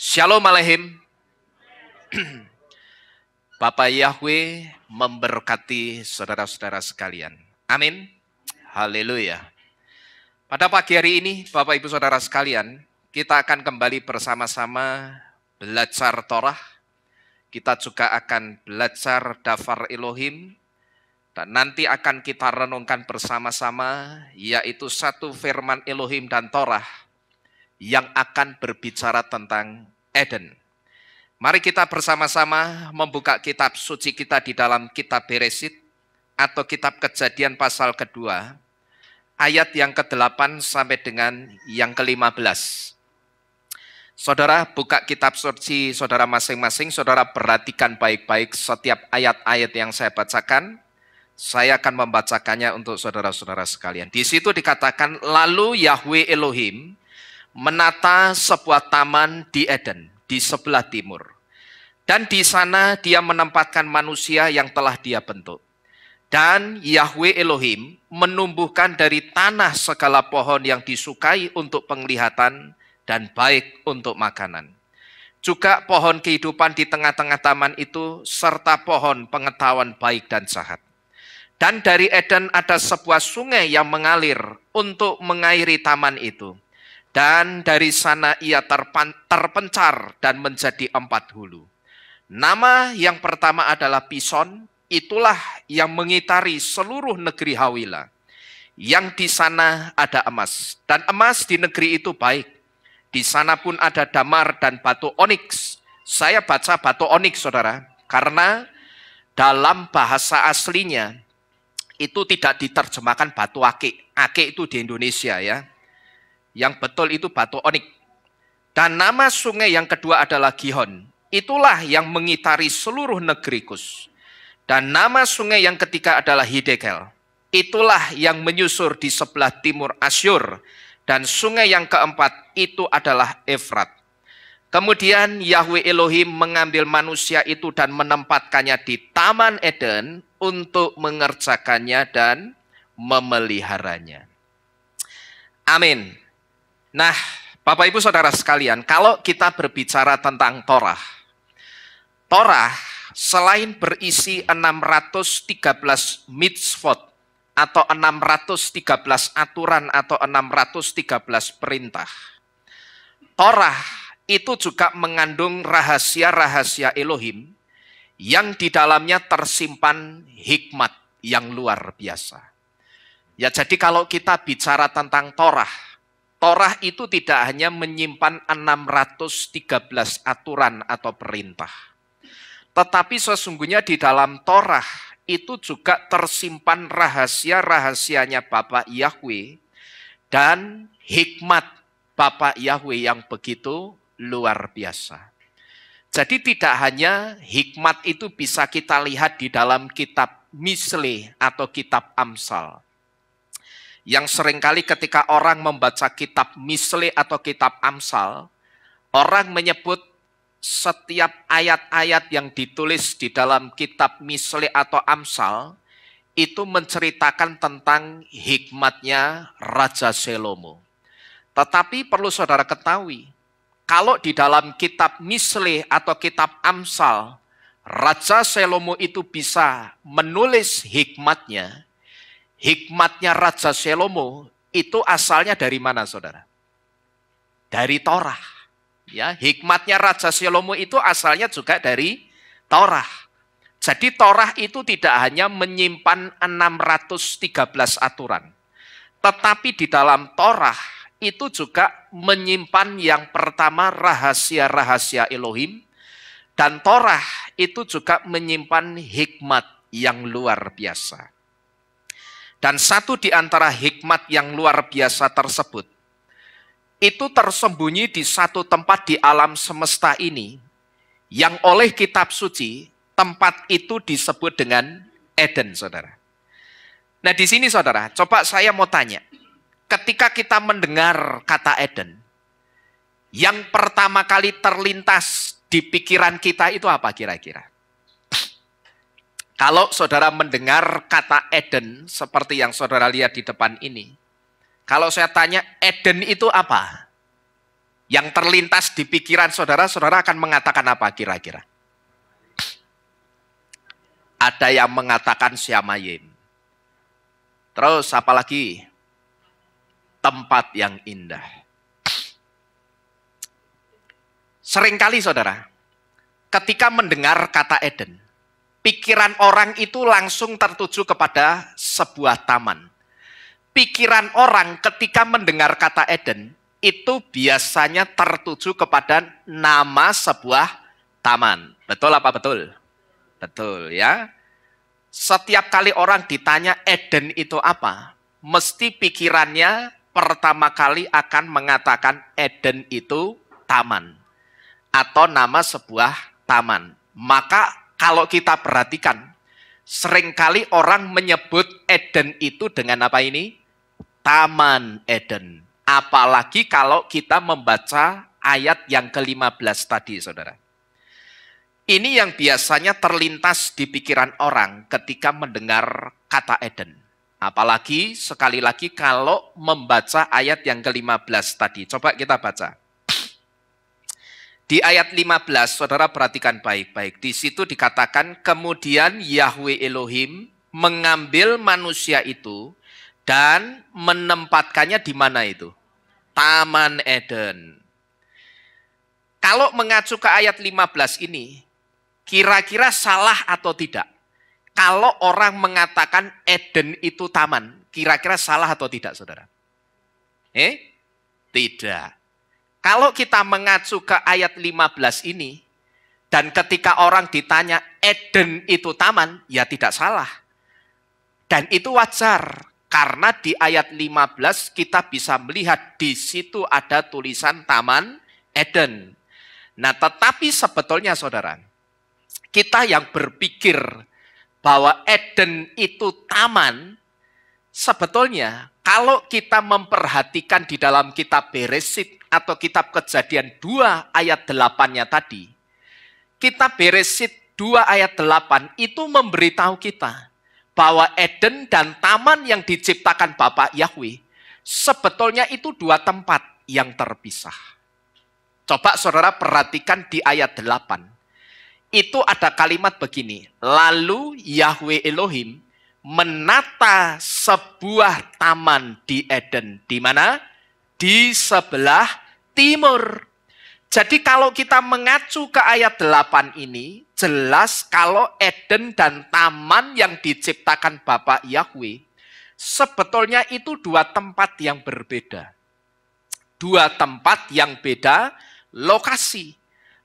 Shalom Aleichem. Bapak Yahweh memberkati saudara-saudara sekalian. Amin. Haleluya. Pada pagi hari ini, Bapak Ibu Saudara sekalian, kita akan kembali bersama-sama belajar Torah. Kita juga akan belajar Dafar Elohim. Dan nanti akan kita renungkan bersama-sama, yaitu satu firman Elohim dan Torah yang akan berbicara tentang Eden. Mari kita bersama-sama membuka kitab suci kita di dalam kitab Beresit atau kitab Kejadian pasal kedua, ayat yang ke-8 sampai dengan yang ke-15. Saudara buka kitab suci saudara masing-masing, saudara perhatikan baik-baik setiap ayat-ayat yang saya bacakan. Saya akan membacakannya untuk saudara-saudara sekalian. Di situ dikatakan, lalu Yahweh Elohim menata sebuah taman di Eden, di sebelah timur. Dan di sana dia menempatkan manusia yang telah dia bentuk. Dan Yahweh Elohim menumbuhkan dari tanah segala pohon yang disukai untuk penglihatan dan baik untuk makanan. Juga pohon kehidupan di tengah-tengah taman itu, serta pohon pengetahuan baik dan jahat. Dan dari Eden ada sebuah sungai yang mengalir untuk mengairi taman itu. Dan dari sana ia terpencar dan menjadi 4 hulu. Nama yang pertama adalah Pison, itulah yang mengitari seluruh negeri Hawila. Yang di sana ada emas, dan emas di negeri itu baik. Di sana pun ada damar dan batu oniks. Saya baca batu oniks, saudara, karena dalam bahasa aslinya itu tidak diterjemahkan batu akik. Akik itu di Indonesia ya. Yang betul itu batu onik. Dan nama sungai yang kedua adalah Gihon. Itulah yang mengitari seluruh negeri Kus. Dan nama sungai yang ketiga adalah Hidekel. Itulah yang menyusur di sebelah timur Asyur. Dan sungai yang keempat itu adalah Efrat. Kemudian Yahweh Elohim mengambil manusia itu dan menempatkannya di Taman Eden untuk mengerjakannya dan memeliharanya. Amin. Nah, Bapak Ibu Saudara sekalian, kalau kita berbicara tentang Torah, Torah selain berisi 613 mitzvot atau 613 aturan atau 613 perintah, Torah itu juga mengandung rahasia-rahasia Elohim yang di dalamnya tersimpan hikmat yang luar biasa. Ya, jadi kalau kita bicara tentang Torah, Torah itu tidak hanya menyimpan 613 aturan atau perintah. Tetapi sesungguhnya di dalam Torah itu juga tersimpan rahasia-rahasianya Bapa Yahweh dan hikmat Bapa Yahweh yang begitu luar biasa. Jadi tidak hanya hikmat itu bisa kita lihat di dalam kitab Misle atau kitab Amsal. Yang seringkali ketika orang membaca kitab Misle atau kitab Amsal, orang menyebut setiap ayat-ayat yang ditulis di dalam kitab Misle atau Amsal itu menceritakan tentang hikmatnya Raja Salomo. Tetapi perlu saudara ketahui, kalau di dalam kitab Misle atau kitab Amsal, Raja Salomo itu bisa menulis hikmatnya Raja Salomo itu asalnya dari mana, saudara? Dari Torah. Ya, hikmatnya Raja Salomo itu asalnya juga dari Torah. Jadi Torah itu tidak hanya menyimpan 613 aturan, tetapi di dalam Torah itu juga menyimpan yang pertama rahasia-rahasia Elohim, dan Torah itu juga menyimpan hikmat yang luar biasa. Dan satu di antara hikmat yang luar biasa tersebut, itu tersembunyi di satu tempat di alam semesta ini, yang oleh kitab suci, tempat itu disebut dengan Eden, saudara. Nah di sini saudara, coba saya mau tanya, ketika kita mendengar kata Eden, yang pertama kali terlintas di pikiran kita itu apa kira-kira? Kalau saudara mendengar kata Eden seperti yang saudara lihat di depan ini, kalau saya tanya Eden itu apa? Yang terlintas di pikiran saudara, saudara akan mengatakan apa kira-kira? Ada yang mengatakan Syamayim. Terus apalagi? Tempat yang indah. Seringkali saudara, ketika mendengar kata Eden, pikiran orang itu langsung tertuju kepada sebuah taman. Pikiran orang ketika mendengar kata Eden, itu biasanya tertuju kepada nama sebuah taman. Betul apa betul? Betul ya. Setiap kali orang ditanya Eden itu apa, mesti pikirannya pertama kali akan mengatakan Eden itu taman. Atau nama sebuah taman. Maka kalau kita perhatikan, seringkali orang menyebut Eden itu dengan apa ini? Taman Eden. Apalagi kalau kita membaca ayat yang ke-15 tadi, saudara. Ini yang biasanya terlintas di pikiran orang ketika mendengar kata Eden. Apalagi sekali lagi kalau membaca ayat yang ke-15 tadi. Coba kita baca. Di ayat 15, saudara perhatikan baik-baik. Di situ dikatakan, kemudian Yahweh Elohim mengambil manusia itu dan menempatkannya di mana itu? Taman Eden. Kalau mengacu ke ayat 15 ini, kira-kira salah atau tidak? Kalau orang mengatakan Eden itu taman, kira-kira salah atau tidak, saudara? Tidak. Kalau kita mengacu ke ayat 15 ini, dan ketika orang ditanya Eden itu taman, ya tidak salah. Dan itu wajar. Karena di ayat 15 kita bisa melihat di situ ada tulisan Taman Eden. Nah, tetapi sebetulnya saudara, kita yang berpikir bahwa Eden itu taman, sebetulnya kalau kita memperhatikan di dalam kitab Beresit atau kitab Kejadian 2 ayat 8-nya tadi, kitab Beresit 2 ayat 8 itu memberitahu kita bahwa Eden dan taman yang diciptakan Bapa Yahweh, sebetulnya itu dua tempat yang terpisah. Coba saudara perhatikan di ayat 8. Itu ada kalimat begini, lalu Yahweh Elohim menata sebuah taman di Eden. Di mana? Di sebelah timur. Jadi kalau kita mengacu ke ayat 8 ini, jelas kalau Eden dan taman yang diciptakan Bapa Yahweh, sebetulnya itu dua tempat yang berbeda. Dua tempat yang beda lokasi.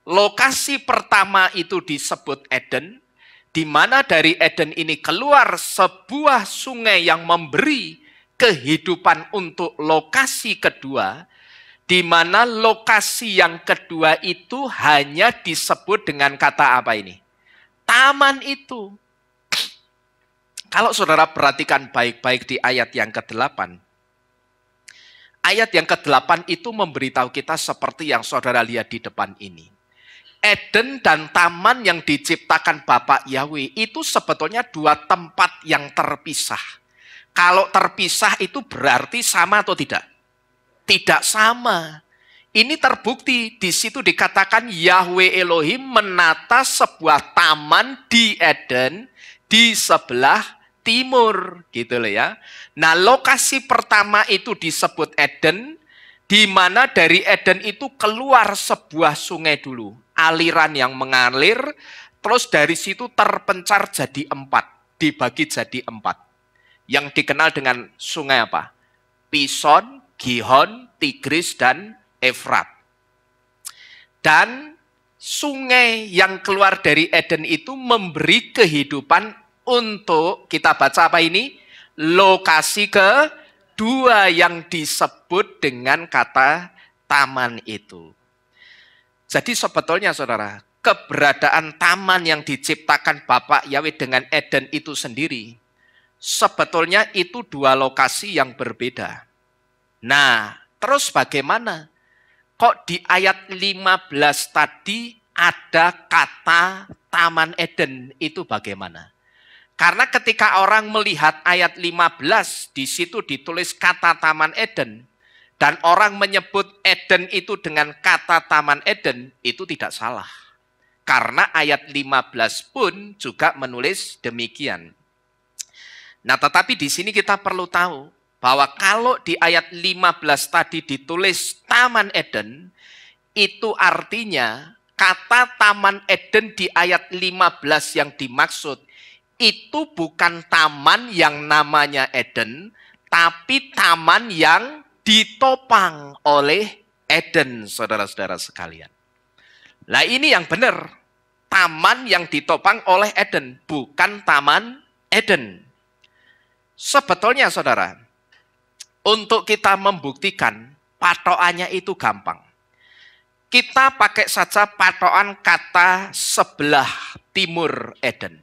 Lokasi pertama itu disebut Eden, di mana dari Eden ini keluar sebuah sungai yang memberi kehidupan untuk lokasi kedua, di mana lokasi yang kedua itu hanya disebut dengan kata apa ini? Taman itu. Kalau saudara perhatikan baik-baik di ayat yang ke-8. Ayat yang ke-8 itu memberitahu kita seperti yang saudara lihat di depan ini. Eden dan taman yang diciptakan Bapa Yahweh itu sebetulnya dua tempat yang terpisah. Kalau terpisah itu berarti sama atau tidak? Tidak sama. Ini terbukti di situ dikatakan Yahweh Elohim menata sebuah taman di Eden di sebelah timur, gitu loh ya. Nah, lokasi pertama itu disebut Eden, di mana dari Eden itu keluar sebuah sungai dulu, aliran yang mengalir, terus dari situ terpencar jadi 4, dibagi jadi 4. Yang dikenal dengan sungai apa? Pison, Gihon, Tigris, dan Efrat. Dan sungai yang keluar dari Eden itu memberi kehidupan untuk, kita baca apa ini? Lokasi kedua yang disebut dengan kata taman itu. Jadi sebetulnya saudara, keberadaan taman yang diciptakan Bapa Yahweh dengan Eden itu sendiri, sebetulnya itu dua lokasi yang berbeda. Nah, terus bagaimana? Kok di ayat 15 tadi ada kata Taman Eden, itu bagaimana? Karena ketika orang melihat ayat 15, di situ ditulis kata Taman Eden, Dan orang menyebut Eden itu dengan kata Taman Eden itu tidak salah. Karena ayat 15 pun juga menulis demikian. Nah, tetapi di sini kita perlu tahu bahwa kalau di ayat 15 tadi ditulis Taman Eden, itu artinya kata Taman Eden di ayat 15 yang dimaksud itu bukan taman yang namanya Eden, tapi taman yang ditopang oleh Eden, saudara-saudara sekalian. Nah, ini yang benar. Taman yang ditopang oleh Eden, bukan Taman Eden. Sebetulnya, saudara, untuk kita membuktikan patokannya itu gampang. Kita pakai saja patokan kata sebelah timur Eden.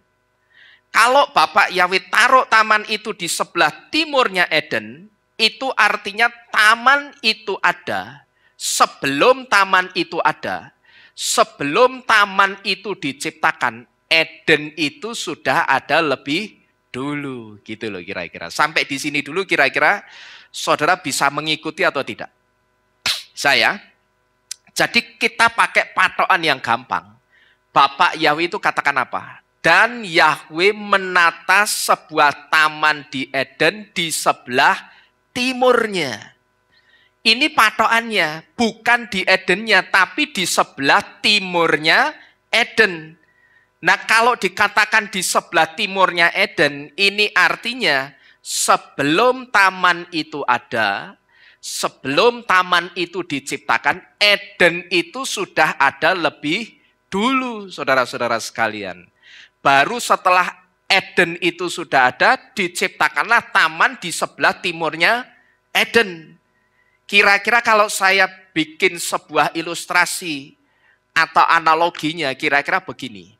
Kalau Bapak Yahweh taruh taman itu di sebelah timurnya Eden, itu artinya taman itu ada sebelum taman itu ada. Sebelum taman itu diciptakan, Eden itu sudah ada lebih dulu. Gitu loh kira-kira. Sampai di sini dulu kira-kira saudara bisa mengikuti atau tidak? Jadi kita pakai patokan yang gampang. Bapak Yahweh itu katakan apa? Dan Yahweh menata sebuah taman di Eden di sebelah timurnya. Ini patokannya, bukan di Edennya, tapi di sebelah timurnya Eden. Nah, kalau dikatakan di sebelah timurnya Eden, ini artinya sebelum taman itu ada, sebelum taman itu diciptakan, Eden itu sudah ada lebih dulu, saudara-saudara sekalian. Baru setelah Eden itu sudah ada, diciptakanlah taman di sebelah timurnya Eden. Kira-kira kalau saya bikin sebuah ilustrasi atau analoginya, kira-kira begini.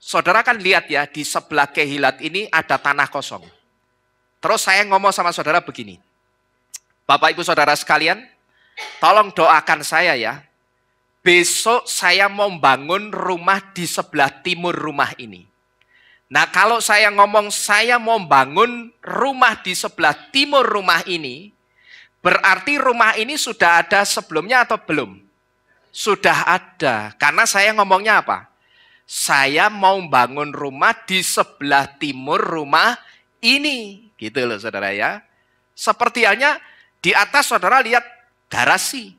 Saudara kan lihat ya, di sebelah Kehilat ini ada tanah kosong. Terus saya ngomong sama saudara begini. Bapak Ibu Saudara sekalian, tolong doakan saya ya. Besok saya mau bangun rumah di sebelah timur rumah ini. Nah, kalau saya ngomong saya mau bangun rumah di sebelah timur rumah ini, berarti rumah ini sudah ada sebelumnya atau belum? Sudah ada. Karena saya ngomongnya apa? Saya mau bangun rumah di sebelah timur rumah ini. Gitu loh saudara ya. Seperti halnya di atas saudara lihat garasi.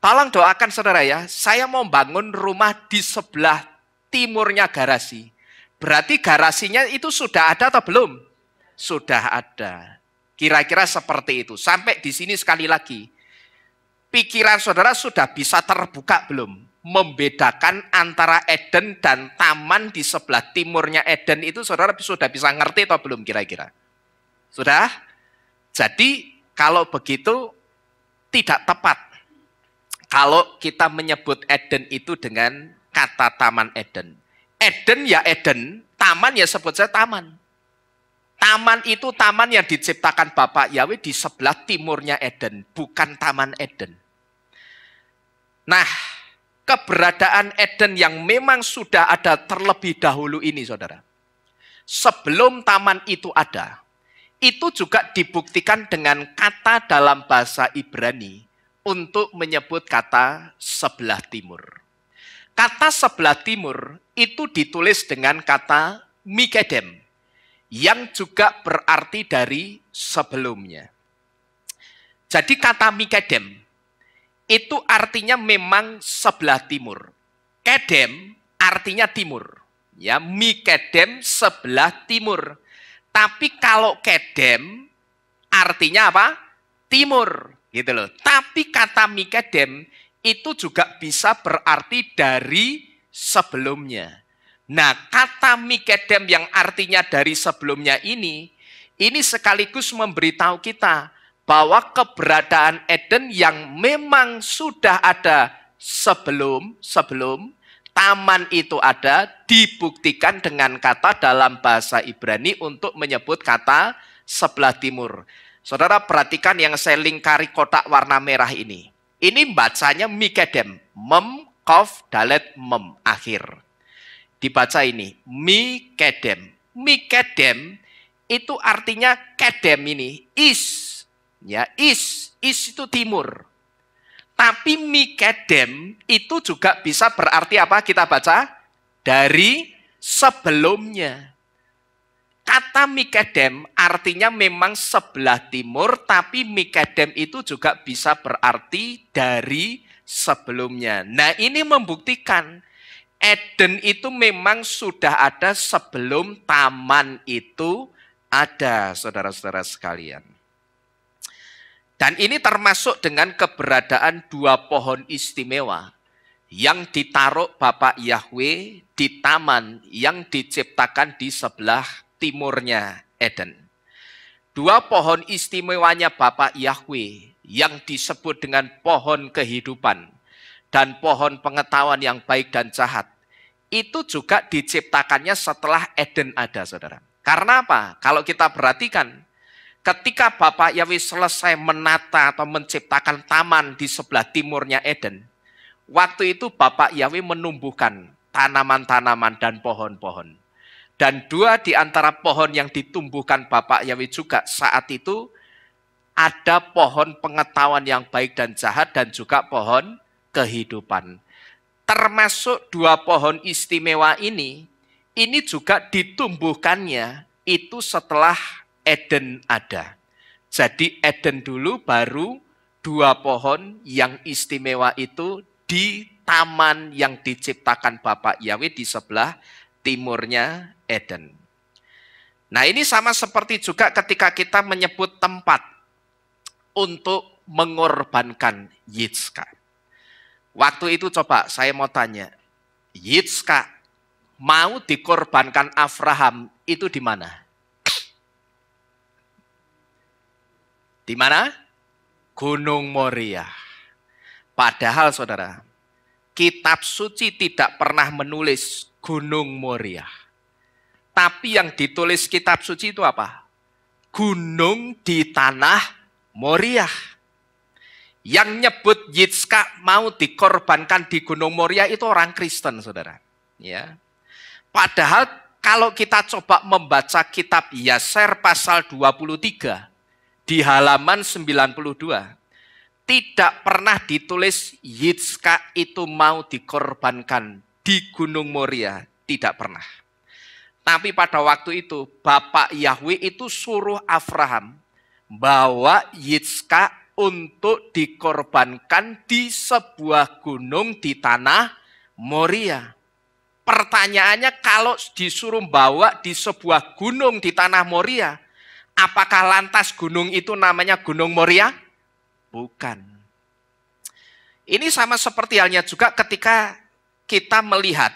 Tolong doakan saudara ya, saya mau bangun rumah di sebelah timurnya garasi. Berarti garasinya itu sudah ada atau belum? Sudah ada. Kira-kira seperti itu. Sampai di sini sekali lagi. Pikiran saudara sudah bisa terbuka belum? Membedakan antara Eden dan taman di sebelah timurnya Eden itu saudara sudah bisa ngerti atau belum kira-kira? Sudah? Jadi kalau begitu tidak tepat kalau kita menyebut Eden itu dengan kata Taman Eden. Eden ya Eden, taman ya sebut saja taman. Taman itu taman yang diciptakan Bapak Yahweh di sebelah timurnya Eden, bukan Taman Eden. Nah, keberadaan Eden yang memang sudah ada terlebih dahulu ini saudara. Sebelum taman itu ada, itu juga dibuktikan dengan kata dalam bahasa Ibrani untuk menyebut kata sebelah timur. Kata sebelah timur itu ditulis dengan kata Mikedem, yang juga berarti dari sebelumnya. Jadi kata Mikedem itu artinya memang sebelah timur. Kedem artinya timur. Ya, Mikedem sebelah timur. Tapi kalau kedem artinya apa? Timur. Gitu loh. Tapi kata Mikedem itu juga bisa berarti dari sebelumnya. Nah, kata Mikedem yang artinya dari sebelumnya ini sekaligus memberitahu kita bahwa keberadaan Eden yang memang sudah ada sebelum taman itu ada, dibuktikan dengan kata dalam bahasa Ibrani untuk menyebut kata sebelah timur. Saudara perhatikan yang saya lingkari kotak warna merah ini. Ini bacanya Mikedem. Mem, kof, dalet, mem, akhir. Dibaca ini, Mikedem. Mikedem itu artinya kedem ini, is. Ya, is. Is itu timur. Tapi Mikedem itu juga bisa berarti apa? Kita baca dari sebelumnya. Kata Mikedem artinya memang sebelah timur, tapi Mikedem itu juga bisa berarti dari sebelumnya. Nah, ini membuktikan Eden itu memang sudah ada sebelum taman itu ada, saudara-saudara sekalian. Dan ini termasuk dengan keberadaan dua pohon istimewa yang ditaruh Bapak Yahweh di taman yang diciptakan di sebelah timurnya Eden. Dua pohon istimewanya Bapak Yahweh yang disebut dengan pohon kehidupan dan pohon pengetahuan yang baik dan jahat, itu juga diciptakannya setelah Eden ada, saudara. Karena apa? Kalau kita perhatikan, ketika Bapak Yahweh selesai menata atau menciptakan taman di sebelah timurnya Eden, waktu itu Bapak Yahweh menumbuhkan tanaman-tanaman dan pohon-pohon. Dan dua di antara pohon yang ditumbuhkan Bapak Yahweh juga saat itu, ada pohon pengetahuan yang baik dan jahat dan juga pohon kehidupan. Termasuk dua pohon istimewa ini juga ditumbuhkannya itu setelah Eden ada. Jadi Eden dulu, baru dua pohon yang istimewa itu di taman yang diciptakan Bapak Yahweh di sebelah timurnya Eden. Nah, ini sama seperti juga ketika kita menyebut tempat untuk mengorbankan Yitzhak. Waktu itu coba saya mau tanya, Yitzhak mau dikorbankan Abraham itu di mana? Di mana? Gunung Moria. Padahal saudara, kitab suci tidak pernah menulis Gunung Moria. Tapi yang ditulis kitab suci itu apa? Gunung di tanah Moria. Yang nyebut Yitzhak mau dikorbankan di Gunung Moria itu orang Kristen, saudara. Ya. Padahal kalau kita coba membaca kitab Yaser pasal 23 di halaman 92, tidak pernah ditulis Yitzhak itu mau dikorbankan di Gunung Moria, tidak pernah. Tapi pada waktu itu Bapak Yahweh itu suruh Abraham bawa Yitzhak untuk dikorbankan di sebuah gunung di tanah Moria. Pertanyaannya, kalau disuruh bawa di sebuah gunung di tanah Moria, apakah lantas gunung itu namanya Gunung Moria? Bukan. Ini sama seperti halnya juga ketika kita melihat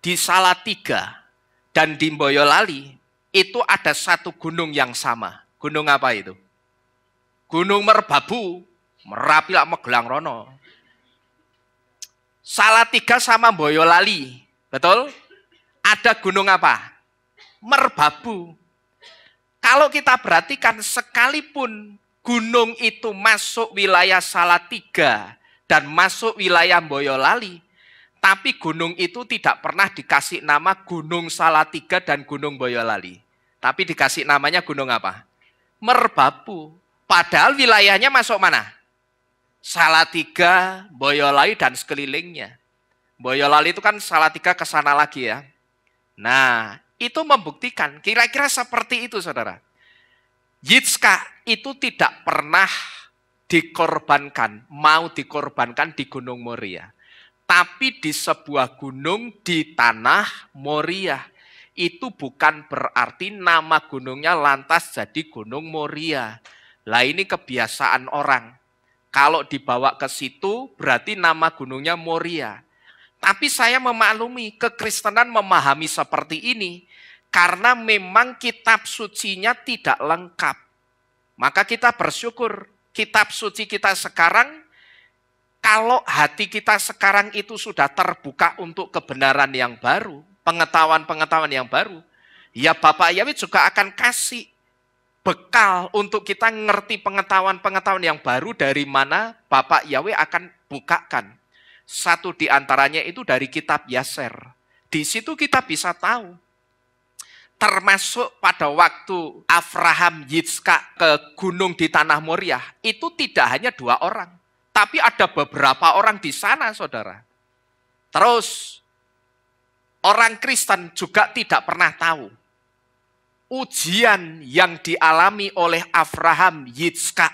di Salatiga dan di Boyolali, itu ada satu gunung yang sama. Gunung apa itu? Gunung Merbabu, Merapi lak Magelang rono. Salatiga sama Boyolali, betul? Ada gunung apa? Merbabu. Kalau kita perhatikan, sekalipun gunung itu masuk wilayah Salatiga dan masuk wilayah Boyolali, tapi gunung itu tidak pernah dikasih nama Gunung Salatiga dan Gunung Boyolali. Tapi dikasih namanya gunung apa? Merbabu. Padahal wilayahnya masuk mana? Salatiga, Boyolali, dan sekelilingnya. Boyolali itu kan Salatiga ke sana lagi ya. Nah, itu membuktikan, kira-kira seperti itu saudara. Yitzhak itu tidak pernah dikorbankan, mau dikorbankan di Gunung Moria. Tapi di sebuah gunung di tanah Moria. Itu bukan berarti nama gunungnya lantas jadi Gunung Moria. Lah ini kebiasaan orang. Kalau dibawa ke situ berarti nama gunungnya Moria. Tapi saya memaklumi kekristenan memahami seperti ini karena memang kitab sucinya tidak lengkap. Maka kita bersyukur kitab suci kita sekarang, kalau hati kita sekarang itu sudah terbuka untuk kebenaran yang baru, pengetahuan-pengetahuan yang baru, ya Bapak Yahweh juga akan kasih bekal untuk kita ngerti pengetahuan-pengetahuan yang baru dari mana Bapak Yahweh akan bukakan. Satu di antaranya itu dari kitab Yaser. Di situ kita bisa tahu Termasuk pada waktu Abraham Yitzhak ke gunung di tanah Moriah, itu tidak hanya 2 orang, tapi ada beberapa orang di sana, saudara. Terus, orang Kristen juga tidak pernah tahu ujian yang dialami oleh Abraham, Yitzhak,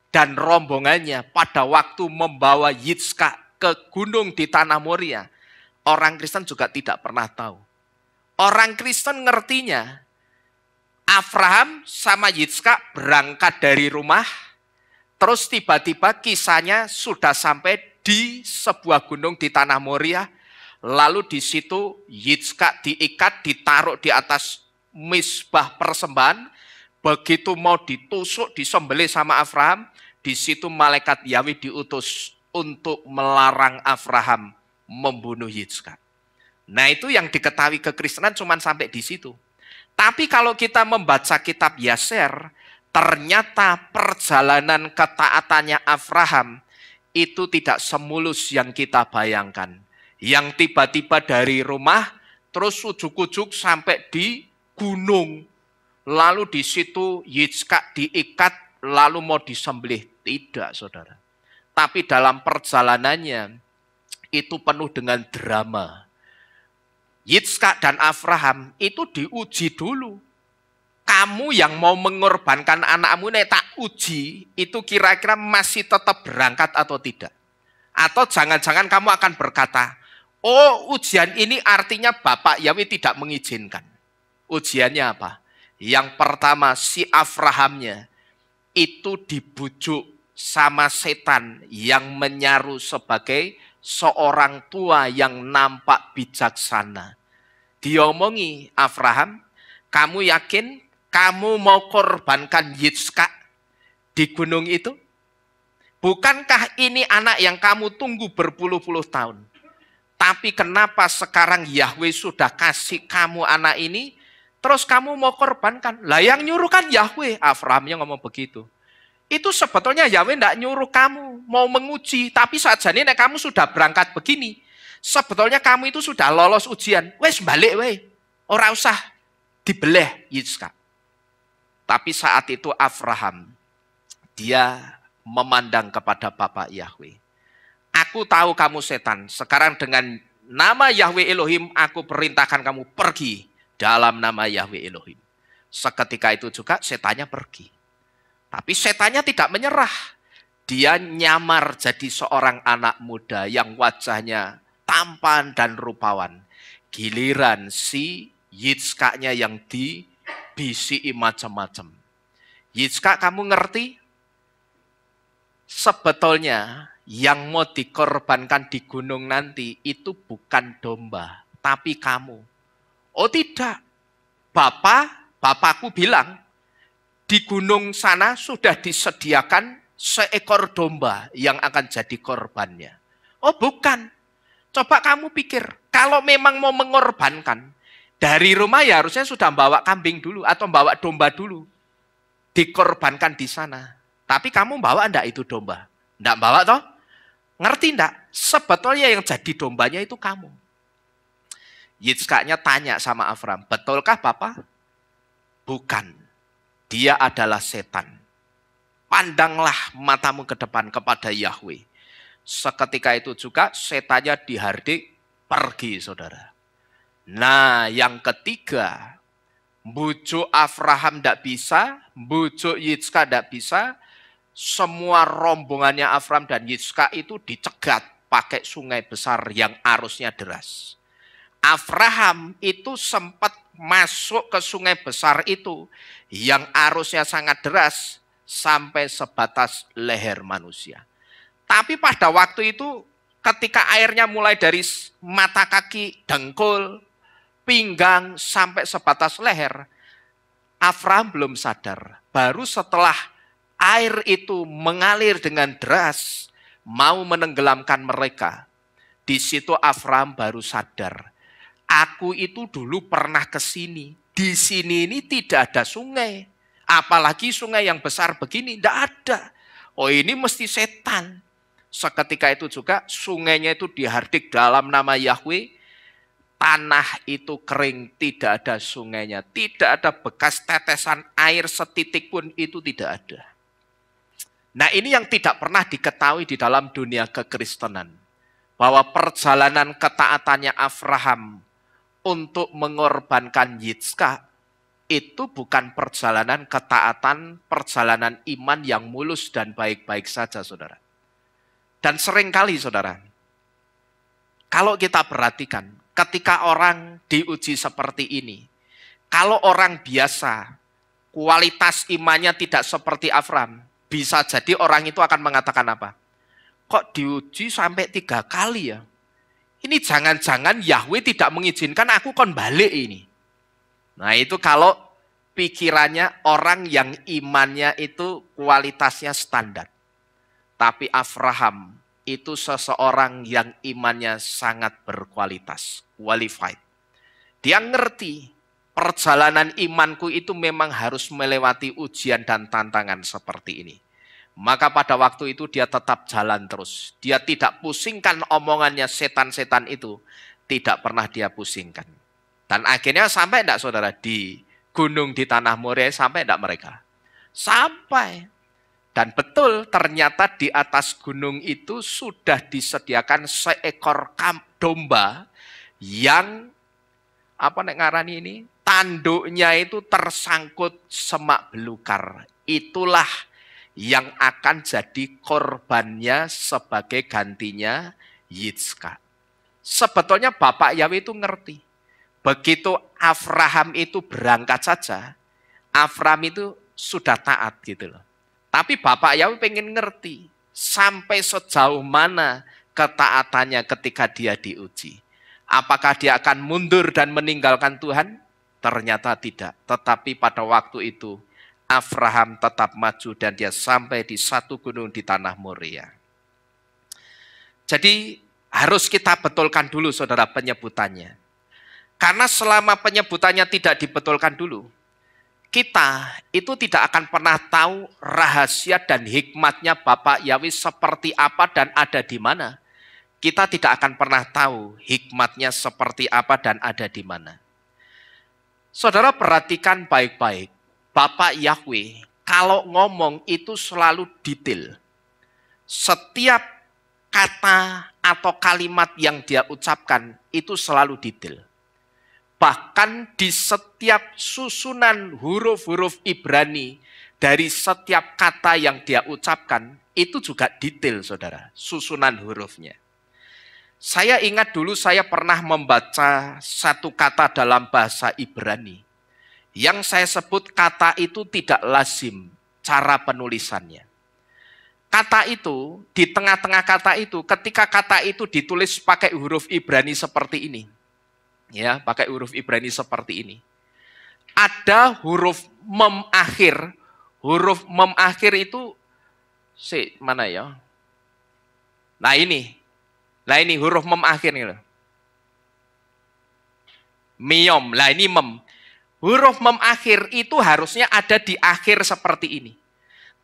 dan rombongannya pada waktu membawa Yitzhak ke gunung di tanah Moriah. Orang Kristen juga tidak pernah tahu. Orang Kristen ngertinya, Abraham sama Yitzhak berangkat dari rumah, terus tiba-tiba kisahnya sudah sampai di sebuah gunung di tanah Moriah, lalu di situ Yitzhak diikat, ditaruh di atas misbah persembahan, begitu mau ditusuk, disembelih sama Abraham, di situ malaikat Yahweh diutus untuk melarang Abraham membunuh Yitzhak. Nah, itu yang diketahui kekristenan cuma sampai di situ. Tapi kalau kita membaca kitab Yaser, ternyata perjalanan ketaatannya Abraham itu tidak semulus yang kita bayangkan. Yang tiba-tiba dari rumah, terus ujuk-ujuk sampai di gunung. Lalu di situ Yitzhak diikat, lalu mau disembelih. Tidak, saudara. Tapi dalam perjalanannya, itu penuh dengan drama. Yitzhak dan Abraham itu diuji dulu. Kamu yang mau mengorbankan anakmu, nek tak uji, itu kira-kira masih tetap berangkat atau tidak? Atau jangan-jangan kamu akan berkata, oh, ujian ini artinya Bapak Yahweh tidak mengizinkan. Ujiannya apa? Yang pertama, si Abrahamnya itu dibujuk sama setan yang menyaru sebagai seorang tua yang nampak bijaksana. Diomongi, Abraham, kamu yakin kamu mau korbankan Yitzhak di gunung itu? Bukankah ini anak yang kamu tunggu berpuluh-puluh tahun? Tapi kenapa sekarang Yahweh sudah kasih kamu anak ini, terus kamu mau korbankan? Lah yang nyuruh kan Yahweh. Abrahamnya ngomong begitu. Itu sebetulnya Yahweh tidak nyuruh kamu mau menguji, tapi saja nih kamu sudah berangkat begini. Sebetulnya kamu itu sudah lolos ujian. Wes balik weh. Ora usah dibeleh Yitzhak. Tapi saat itu Abraham, dia memandang kepada Bapak Yahweh. Aku tahu kamu setan. Sekarang dengan nama Yahweh Elohim, aku perintahkan kamu pergi dalam nama Yahweh Elohim. Seketika itu juga setannya pergi. Tapi setannya tidak menyerah. Dia nyamar jadi seorang anak muda yang wajahnya tampan dan rupawan. Giliran si Yitzhaknya yang dibisiki macam-macam. Yitzhak, kamu ngerti? Sebetulnya yang mau dikorbankan di gunung nanti itu bukan domba, tapi kamu. Oh tidak, bapakku bilang, di gunung sana sudah disediakan seekor domba yang akan jadi korbannya. Oh bukan. Coba kamu pikir, kalau memang mau mengorbankan, dari rumah ya harusnya sudah bawa kambing dulu atau bawa domba dulu. Dikorbankan di sana. Tapi kamu bawa enggak itu domba? Enggak bawa toh? Ngerti enggak? Sebetulnya yang jadi dombanya itu kamu. Yitzhaknya tanya sama Abraham, betulkah Bapak? Bukan. Dia adalah setan. Pandanglah matamu ke depan kepada Yahweh. Seketika itu juga setannya dihardik pergi, saudara. Nah, yang ketiga, bujuk Abraham tidak bisa, bujuk Yitzhak tidak bisa. Semua rombongannya Abraham dan Yitzhak itu dicegat pakai sungai besar yang arusnya deras. Abraham itu sempat masuk ke sungai besar itu yang arusnya sangat deras sampai sebatas leher manusia. Tapi pada waktu itu ketika airnya mulai dari mata kaki, dengkul, pinggang sampai sebatas leher, Abraham belum sadar. Baru setelah air itu mengalir dengan deras mau menenggelamkan mereka, di situ Abraham baru sadar. Aku itu dulu pernah ke sini. Di sini ini tidak ada sungai. Apalagi sungai yang besar begini, tidak ada. Oh ini mesti setan. Seketika itu juga sungainya itu dihardik dalam nama Yahweh. tanah itu kering, tidak ada sungainya, tidak ada bekas tetesan air setitik pun, itu tidak ada. Nah, ini yang tidak pernah diketahui di dalam dunia kekristenan. Bahwa perjalanan ketaatannya Abraham untuk mengorbankan Yitzhak itu bukan perjalanan ketaatan, perjalanan iman yang mulus dan baik-baik saja, saudara. Dan seringkali, saudara, kalau kita perhatikan, ketika orang diuji seperti ini, kalau orang biasa, kualitas imannya tidak seperti Abraham, bisa jadi orang itu akan mengatakan apa? Kok diuji sampai 3 kali ya? Ini jangan-jangan Yahweh tidak mengizinkan aku kon balik ini. Nah, itu kalau pikirannya orang yang imannya itu kualitasnya standar. Tapi Abraham itu seseorang yang imannya sangat berkualitas, qualified. Dia ngerti perjalanan imanku itu memang harus melewati ujian dan tantangan seperti ini. Maka pada waktu itu dia tetap jalan terus. Dia tidak pusingkan omongannya setan-setan itu. Tidak pernah dia pusingkan. Dan akhirnya sampai enggak, saudara, di gunung di tanah Moria, sampai enggak mereka? Sampai. Dan betul, ternyata di atas gunung itu sudah disediakan seekor domba yang, apa nek ngarani ini? Tanduknya itu tersangkut semak belukar. Itulah yang akan jadi korbannya sebagai gantinya Yitzhak. Sebetulnya Bapak Yahweh itu ngerti. Begitu Abraham itu berangkat saja, Abraham itu sudah taat gitu loh. Tapi Bapak Yahweh pengen ngerti sampai sejauh mana ketaatannya ketika dia diuji. Apakah dia akan mundur dan meninggalkan Tuhan? Ternyata tidak. Tetapi pada waktu itu Abraham tetap maju dan dia sampai di satu gunung di tanah Moria. Jadi harus kita betulkan dulu, saudara, penyebutannya. Karena selama penyebutannya tidak dibetulkan dulu, kita itu tidak akan pernah tahu rahasia dan hikmatnya Bapak Yahweh seperti apa dan ada di mana. Kita tidak akan pernah tahu hikmatnya seperti apa dan ada di mana. Saudara perhatikan baik-baik. Bapak Yahweh kalau ngomong itu selalu detail. Setiap kata atau kalimat yang dia ucapkan itu selalu detail. Bahkan di setiap susunan huruf-huruf Ibrani dari setiap kata yang dia ucapkan itu juga detail, saudara, susunan hurufnya. Saya ingat dulu saya pernah membaca satu kata dalam bahasa Ibrani. Yang saya sebut kata itu tidak lazim cara penulisannya. Kata itu, di tengah-tengah kata itu, ketika kata itu ditulis pakai huruf Ibrani seperti ini. Ya, pakai huruf Ibrani seperti ini. Ada huruf mem akhir. Huruf mem akhir itu, mana ya? Nah ini huruf mem akhir nih loh. Miom, lah ini mem. Huruf mem akhir itu harusnya ada di akhir seperti ini.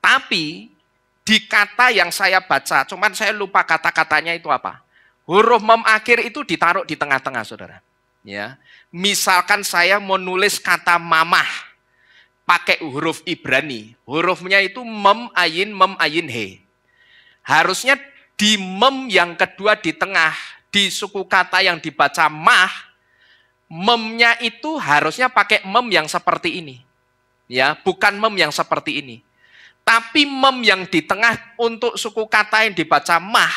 Tapi di kata yang saya baca, cuman saya lupa kata-katanya itu apa. Huruf mem akhir itu ditaruh di tengah-tengah, saudara. Ya, misalkan saya mau nulis kata mamah pakai huruf Ibrani, hurufnya itu mem ayin he. Harusnya di mem yang kedua di tengah, di suku kata yang dibaca mah, memnya itu harusnya pakai mem yang seperti ini. Ya, bukan mem yang seperti ini. Tapi mem yang di tengah untuk suku kata yang dibaca mah,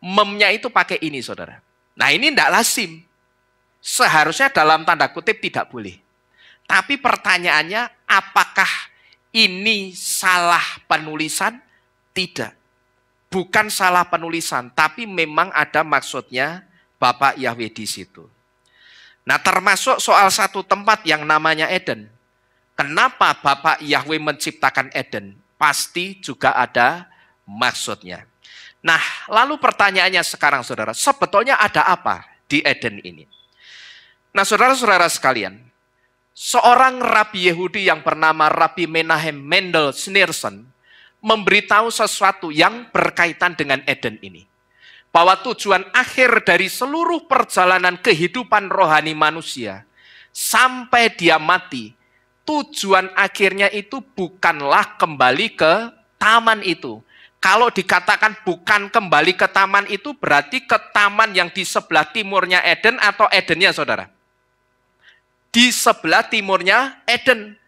memnya itu pakai ini, saudara. Nah, ini tidak lazim. Seharusnya dalam tanda kutip tidak boleh. Tapi pertanyaannya, apakah ini salah penulisan? Tidak. Bukan salah penulisan, tapi memang ada maksudnya Bapak Yahweh di situ. Nah, termasuk soal satu tempat yang namanya Eden. Kenapa Bapak Yahweh menciptakan Eden? Pasti juga ada maksudnya. Nah, lalu pertanyaannya sekarang, saudara, sebetulnya ada apa di Eden ini? Nah, saudara-saudara sekalian, seorang Rabi Yehudi yang bernama Rabi Menahem Mendel Schneerson memberitahu sesuatu yang berkaitan dengan Eden ini. bahwa tujuan akhir dari seluruh perjalanan kehidupan rohani manusia sampai dia mati, tujuan akhirnya itu bukanlah kembali ke taman itu. Kalau dikatakan bukan kembali ke taman itu, berarti ke taman yang di sebelah timurnya Eden atau Edennya, saudara? Di sebelah timurnya Eden.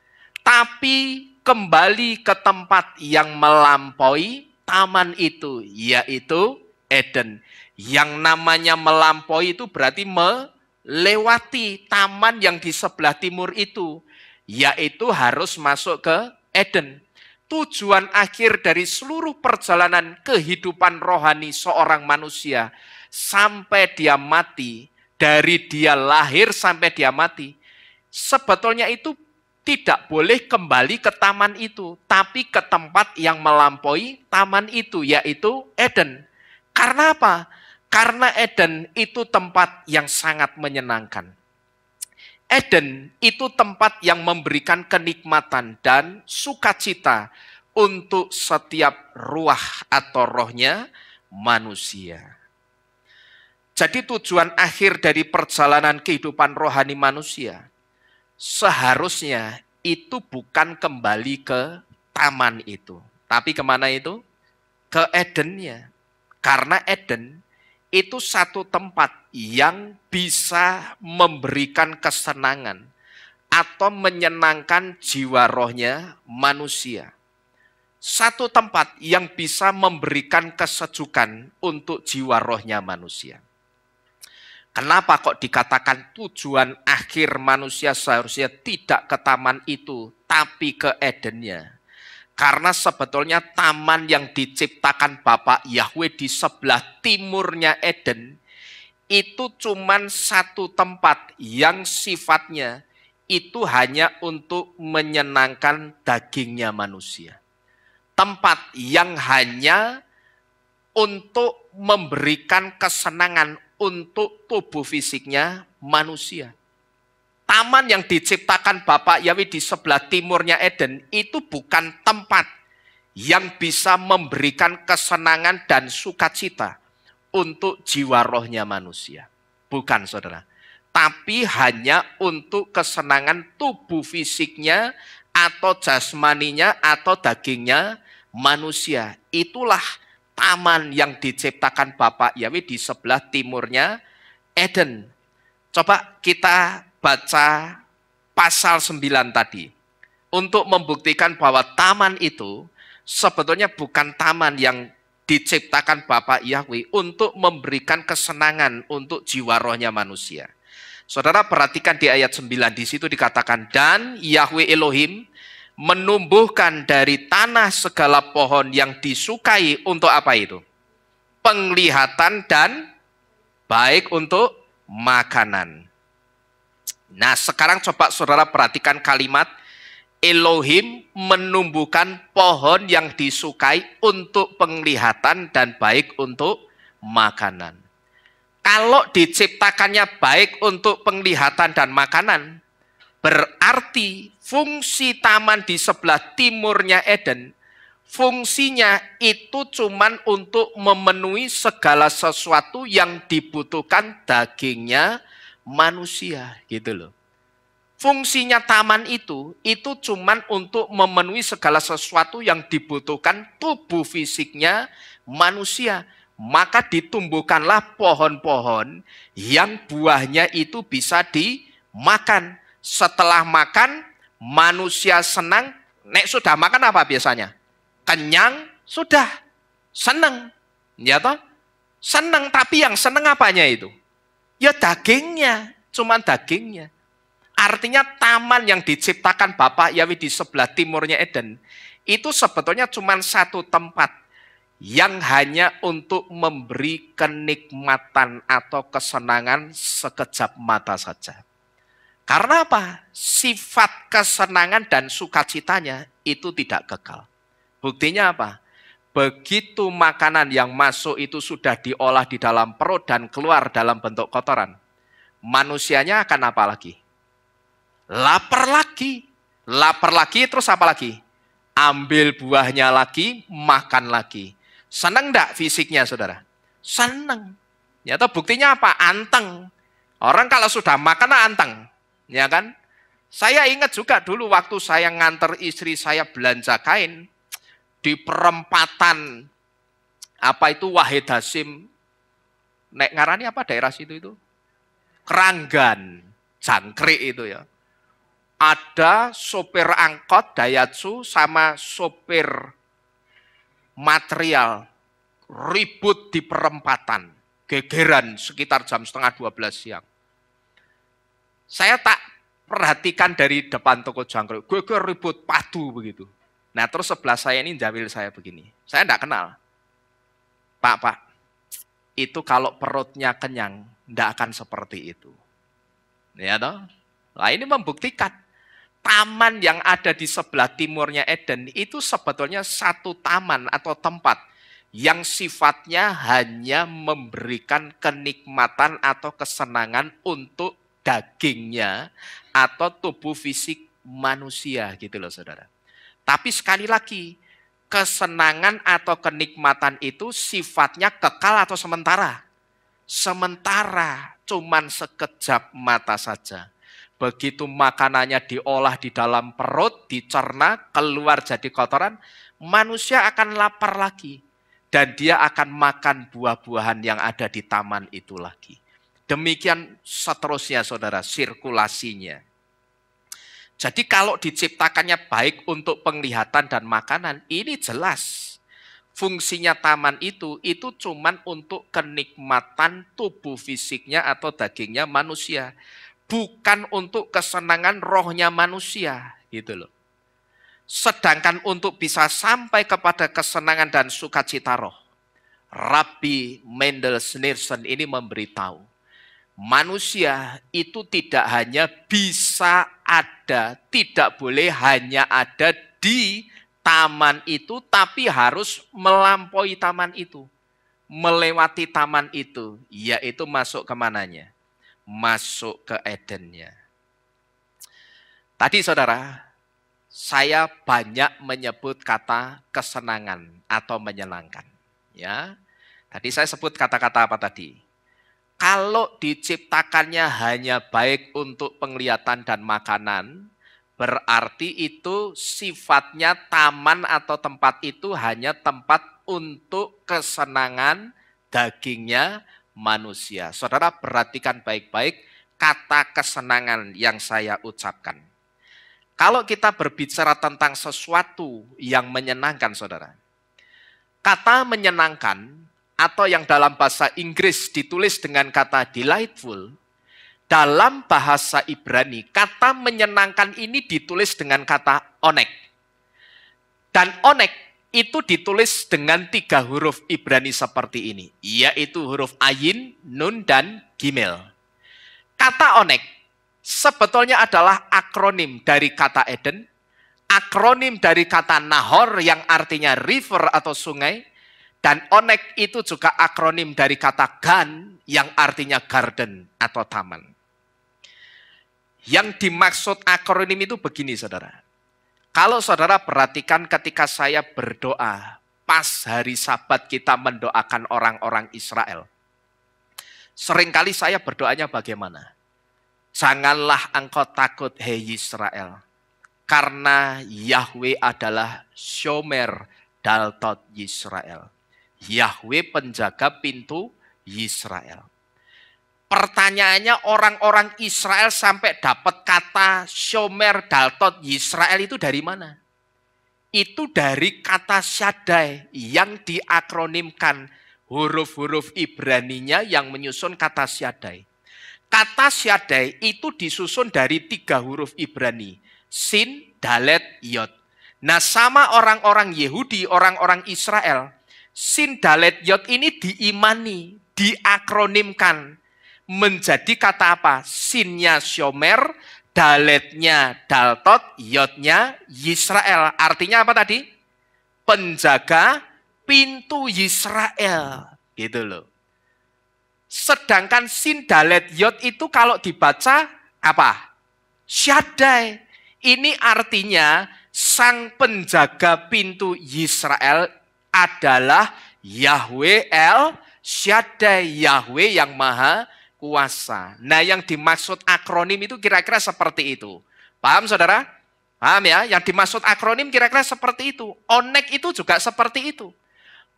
Tapi kembali ke tempat yang melampaui taman itu, yaitu Eden. Yang namanya melampaui itu berarti melewati taman yang di sebelah timur itu, yaitu harus masuk ke Eden. Tujuan akhir dari seluruh perjalanan kehidupan rohani seorang manusia sampai dia mati, dari dia lahir sampai dia mati, sebetulnya itu tidak boleh kembali ke taman itu, tapi ke tempat yang melampaui taman itu, yaitu Eden. Karena apa? Karena Eden itu tempat yang sangat menyenangkan. Eden itu tempat yang memberikan kenikmatan dan sukacita untuk setiap ruah atau rohnya manusia. Jadi tujuan akhir dari perjalanan kehidupan rohani manusia seharusnya itu bukan kembali ke taman itu. Tapi kemana itu? Ke Edennya. Karena Eden itu satu tempat yang bisa memberikan kesenangan atau menyenangkan jiwa rohnya manusia. Satu tempat yang bisa memberikan kesejukan untuk jiwa rohnya manusia. Kenapa kok dikatakan tujuan akhir manusia seharusnya tidak ke taman itu, tapi ke Edennya? Karena sebetulnya taman yang diciptakan Bapak Yahweh di sebelah timurnya Eden, itu cuman satu tempat yang sifatnya itu hanya untuk menyenangkan dagingnya manusia. Tempat yang hanya untuk memberikan kesenangan untuk tubuh fisiknya manusia. Taman yang diciptakan Bapak Yahweh di sebelah timurnya Eden itu bukan tempat yang bisa memberikan kesenangan dan sukacita untuk jiwa rohnya manusia. Bukan, saudara. Tapi hanya untuk kesenangan tubuh fisiknya atau jasmaninya atau dagingnya manusia. Itulah taman yang diciptakan Bapak Yahweh di sebelah timurnya Eden. Coba kita baca pasal 9 tadi. Untuk membuktikan bahwa taman itu sebetulnya bukan taman yang diciptakan Bapak Yahweh untuk memberikan kesenangan untuk jiwa rohnya manusia. Saudara perhatikan di ayat 9, di situ dikatakan, dan Yahweh Elohim menumbuhkan dari tanah segala pohon yang disukai untuk apa itu? Penglihatan dan baik untuk makanan. Nah, sekarang coba saudara perhatikan kalimat Elohim menumbuhkan pohon yang disukai untuk penglihatan dan baik untuk makanan. Kalau diciptakannya baik untuk penglihatan dan makanan, berarti fungsi taman di sebelah timurnya Eden, fungsinya itu cuman untuk memenuhi segala sesuatu yang dibutuhkan dagingnya manusia, gitu loh. Fungsinya taman itu cuman untuk memenuhi segala sesuatu yang dibutuhkan tubuh fisiknya manusia. Maka ditumbuhkanlah pohon-pohon yang buahnya itu bisa dimakan. Setelah makan, manusia senang. Nek sudah makan apa biasanya? Kenyang, sudah. Senang. Ya toh? Senang, tapi yang senang apanya itu? Ya dagingnya, cuman dagingnya. Artinya taman yang diciptakan Bapak Yahweh di sebelah timurnya Eden, itu sebetulnya cuman satu tempat yang hanya untuk memberi kenikmatan atau kesenangan sekejap mata saja. Karena apa? Sifat kesenangan dan sukacitanya itu tidak kekal. Buktinya apa? Begitu makanan yang masuk itu sudah diolah di dalam perut dan keluar dalam bentuk kotoran, manusianya akan apa lagi? Lapar lagi. Lapar lagi terus apa lagi? Ambil buahnya lagi, makan lagi. Senang enggak fisiknya, saudara? Seneng. Ya toh, buktinya apa? Anteng. Orang kalau sudah makan anteng, ya kan? Saya ingat juga dulu waktu saya nganter istri saya belanja kain di perempatan apa itu Wahid Hasim, nek ngarani apa daerah situ itu? Keranggan, Jangkrik itu ya. Ada sopir angkot Daihatsu sama sopir material ribut di perempatan, gegeran sekitar jam setengah 12 siang. Saya tak perhatikan dari depan toko jangkrik, geger ribut padu begitu. Nah terus sebelah saya ini jawil saya begini, saya enggak kenal. Pak, itu kalau perutnya kenyang, enggak akan seperti itu. Ya toh? Nah ini membuktikan taman yang ada di sebelah timurnya Eden itu sebetulnya satu taman atau tempat yang sifatnya hanya memberikan kenikmatan atau kesenangan untuk dagingnya atau tubuh fisik manusia gitu loh saudara. Tapi sekali lagi, kesenangan atau kenikmatan itu sifatnya kekal atau sementara. Sementara, cuman sekejap mata saja. Begitu makanannya diolah di dalam perut, dicerna, keluar jadi kotoran, manusia akan lapar lagi. Dan dia akan makan buah-buahan yang ada di taman itu lagi. Demikian seterusnya saudara, sirkulasinya. Jadi kalau diciptakannya baik untuk penglihatan dan makanan, ini jelas. Fungsinya taman itu cuman untuk kenikmatan tubuh fisiknya atau dagingnya manusia. Bukan untuk kesenangan rohnya manusia, gitu loh. Sedangkan untuk bisa sampai kepada kesenangan dan sukacita roh, Rabbi Mendel Schneerson ini memberitahu, manusia itu tidak hanya bisa ada, tidak boleh hanya ada di taman itu, tapi harus melampaui taman itu. Melewati taman itu, yaitu masuk ke mananya? Masuk ke Edennya. Tadi saudara, saya banyak menyebut kata kesenangan atau menyenangkan. Ya, tadi saya sebut kata-kata apa tadi? Kalau diciptakannya hanya baik untuk penglihatan dan makanan, berarti itu sifatnya taman atau tempat itu hanya tempat untuk kesenangan dagingnya manusia. Saudara perhatikan baik-baik kata kesenangan yang saya ucapkan. Kalau kita berbicara tentang sesuatu yang menyenangkan, saudara, kata menyenangkan atau yang dalam bahasa Inggris ditulis dengan kata delightful, dalam bahasa Ibrani, kata menyenangkan ini ditulis dengan kata onek. Dan onek itu ditulis dengan 3 huruf Ibrani seperti ini, yaitu huruf ayin, nun, dan gimel. Kata onek sebetulnya adalah akronim dari kata Eden, akronim dari kata Nahor yang artinya river atau sungai, dan onek itu juga akronim dari kata gan yang artinya garden atau taman. Yang dimaksud akronim itu begini saudara. Kalau saudara perhatikan ketika saya berdoa, pas hari Sabat kita mendoakan orang-orang Israel. Seringkali saya berdoanya bagaimana? Janganlah engkau takut hei Israel. Karena Yahweh adalah Shomer Daltot Yisrael. Yahweh penjaga pintu Yisrael. Pertanyaannya orang-orang Israel sampai dapat kata Shomer Daltot Yisrael itu dari mana? Itu dari kata Shaddai yang diakronimkan huruf-huruf Ibraninya yang menyusun kata Shaddai. Kata Shaddai itu disusun dari 3 huruf Ibrani. Sin, Dalet, Yod. Nah sama orang-orang Yehudi, orang-orang Israel, Sin, Dalet, Yod ini diimani, diakronimkan menjadi kata apa? Sinnya Shomer, Daletnya Daltot, Yodnya Yisrael. Artinya apa tadi? Penjaga pintu Yisrael. Gitu loh. Sedangkan Sin, Dalet, Yod itu kalau dibaca apa? Shaddai. Ini artinya sang penjaga pintu Yisrael adalah Yahweh El Shaddai, Yahweh yang maha kuasa. Nah, yang dimaksud akronim itu kira-kira seperti itu. Paham saudara? Paham ya? Yang dimaksud akronim kira-kira seperti itu. Onek itu juga seperti itu.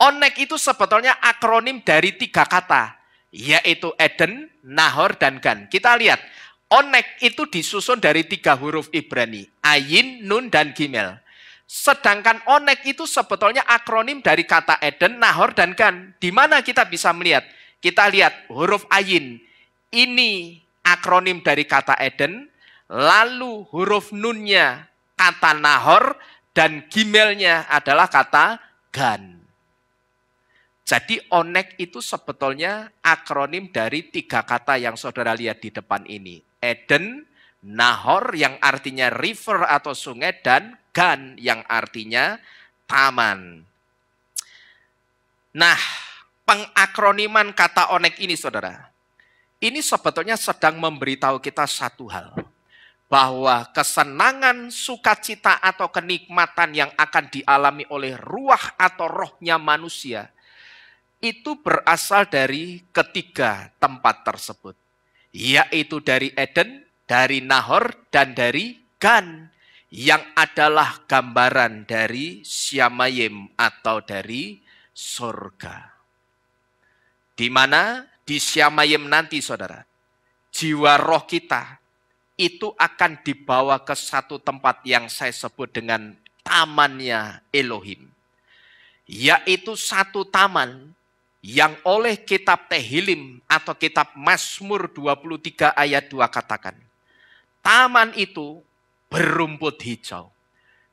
Onek itu sebetulnya akronim dari 3 kata, yaitu Eden, Nahor, dan Gan. Kita lihat, Onek itu disusun dari 3 huruf Ibrani, Ayin, Nun, dan Gimel. Sedangkan Onek itu sebetulnya akronim dari kata Eden, Nahor, dan Gan. Di mana kita bisa melihat? Kita lihat huruf Ayin, ini akronim dari kata Eden, lalu huruf Nunnya kata Nahor, dan Gimelnya adalah kata Gan. Jadi Onek itu sebetulnya akronim dari 3 kata yang saudara lihat di depan ini. Eden, Nahor yang artinya river atau sungai, dan Gan yang artinya taman. Nah, pengakroniman kata Onek ini saudara, ini sebetulnya sedang memberitahu kita satu hal. Bahwa kesenangan, sukacita atau kenikmatan yang akan dialami oleh ruah atau rohnya manusia, itu berasal dari ketiga tempat tersebut, yaitu dari Eden, dari Nahor, dan dari Gan, yang adalah gambaran dari Syamayim atau dari surga. Di mana di Syamayim nanti saudara, jiwa roh kita itu akan dibawa ke satu tempat yang saya sebut dengan tamannya Elohim, yaitu satu taman yang oleh kitab Tehillim atau kitab Mazmur 23 ayat 2 katakan, taman itu berumput hijau.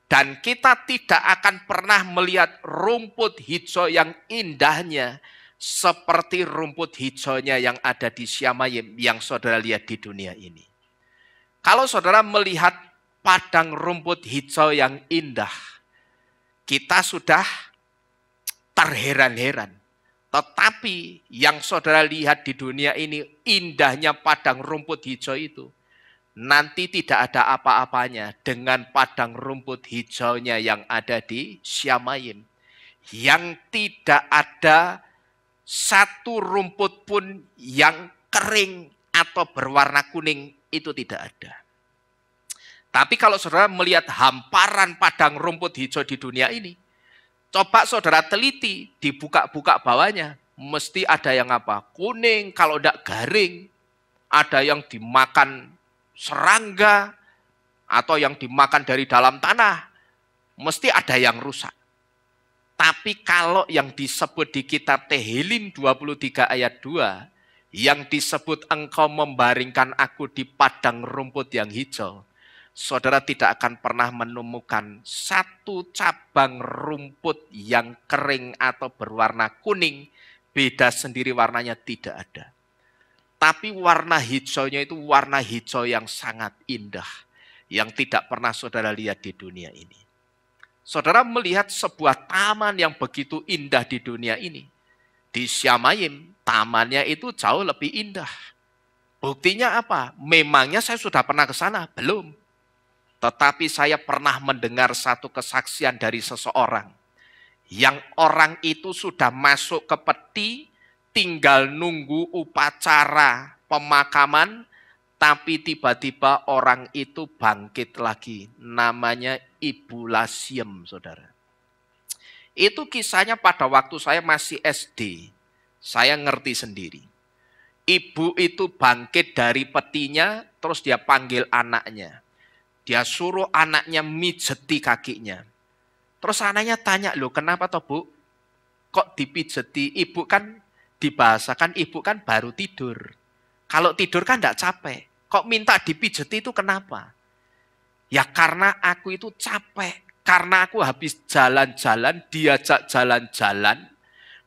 Dan kita tidak akan pernah melihat rumput hijau yang indahnya seperti rumput hijaunya yang ada di Syamayim yang saudara lihat di dunia ini. Kalau saudara melihat padang rumput hijau yang indah, kita sudah terheran-heran. Tetapi yang saudara lihat di dunia ini, indahnya padang rumput hijau itu, nanti tidak ada apa-apanya dengan padang rumput hijaunya yang ada di Syamayim. Yang tidak ada satu rumput pun yang kering atau berwarna kuning, itu tidak ada. Tapi kalau saudara melihat hamparan padang rumput hijau di dunia ini, coba saudara teliti, dibuka-buka bawahnya, mesti ada yang apa? Kuning, kalau tidak garing. Ada yang dimakan serangga, atau yang dimakan dari dalam tanah. Mesti ada yang rusak. Tapi kalau yang disebut di kitab Tehillim 23 ayat 2, yang disebut engkau membaringkan aku di padang rumput yang hijau, saudara tidak akan pernah menemukan satu cabang rumput yang kering atau berwarna kuning, beda sendiri warnanya, tidak ada. Tapi warna hijaunya itu warna hijau yang sangat indah, yang tidak pernah saudara lihat di dunia ini. Saudara melihat sebuah taman yang begitu indah di dunia ini. Di Syamayim, tamannya itu jauh lebih indah. Buktinya apa? Memangnya saya sudah pernah ke sana? Belum. Tetapi saya pernah mendengar satu kesaksian dari seseorang. Yang orang itu sudah masuk ke peti, tinggal nunggu upacara pemakaman, tapi tiba-tiba orang itu bangkit lagi. Namanya Ibu Lasiem, saudara. Itu kisahnya pada waktu saya masih SD. Saya ngerti sendiri. Ibu itu bangkit dari petinya, terus dia panggil anaknya. Dia suruh anaknya mijeti kakinya. Terus anaknya tanya, loh kenapa toh bu? Kok dipijeti? Ibu kan dibahasakan, ibu kan baru tidur. Kalau tidur kan enggak capek. Kok minta dipijeti itu kenapa? Ya karena aku itu capek. Karena aku habis jalan-jalan, diajak jalan-jalan.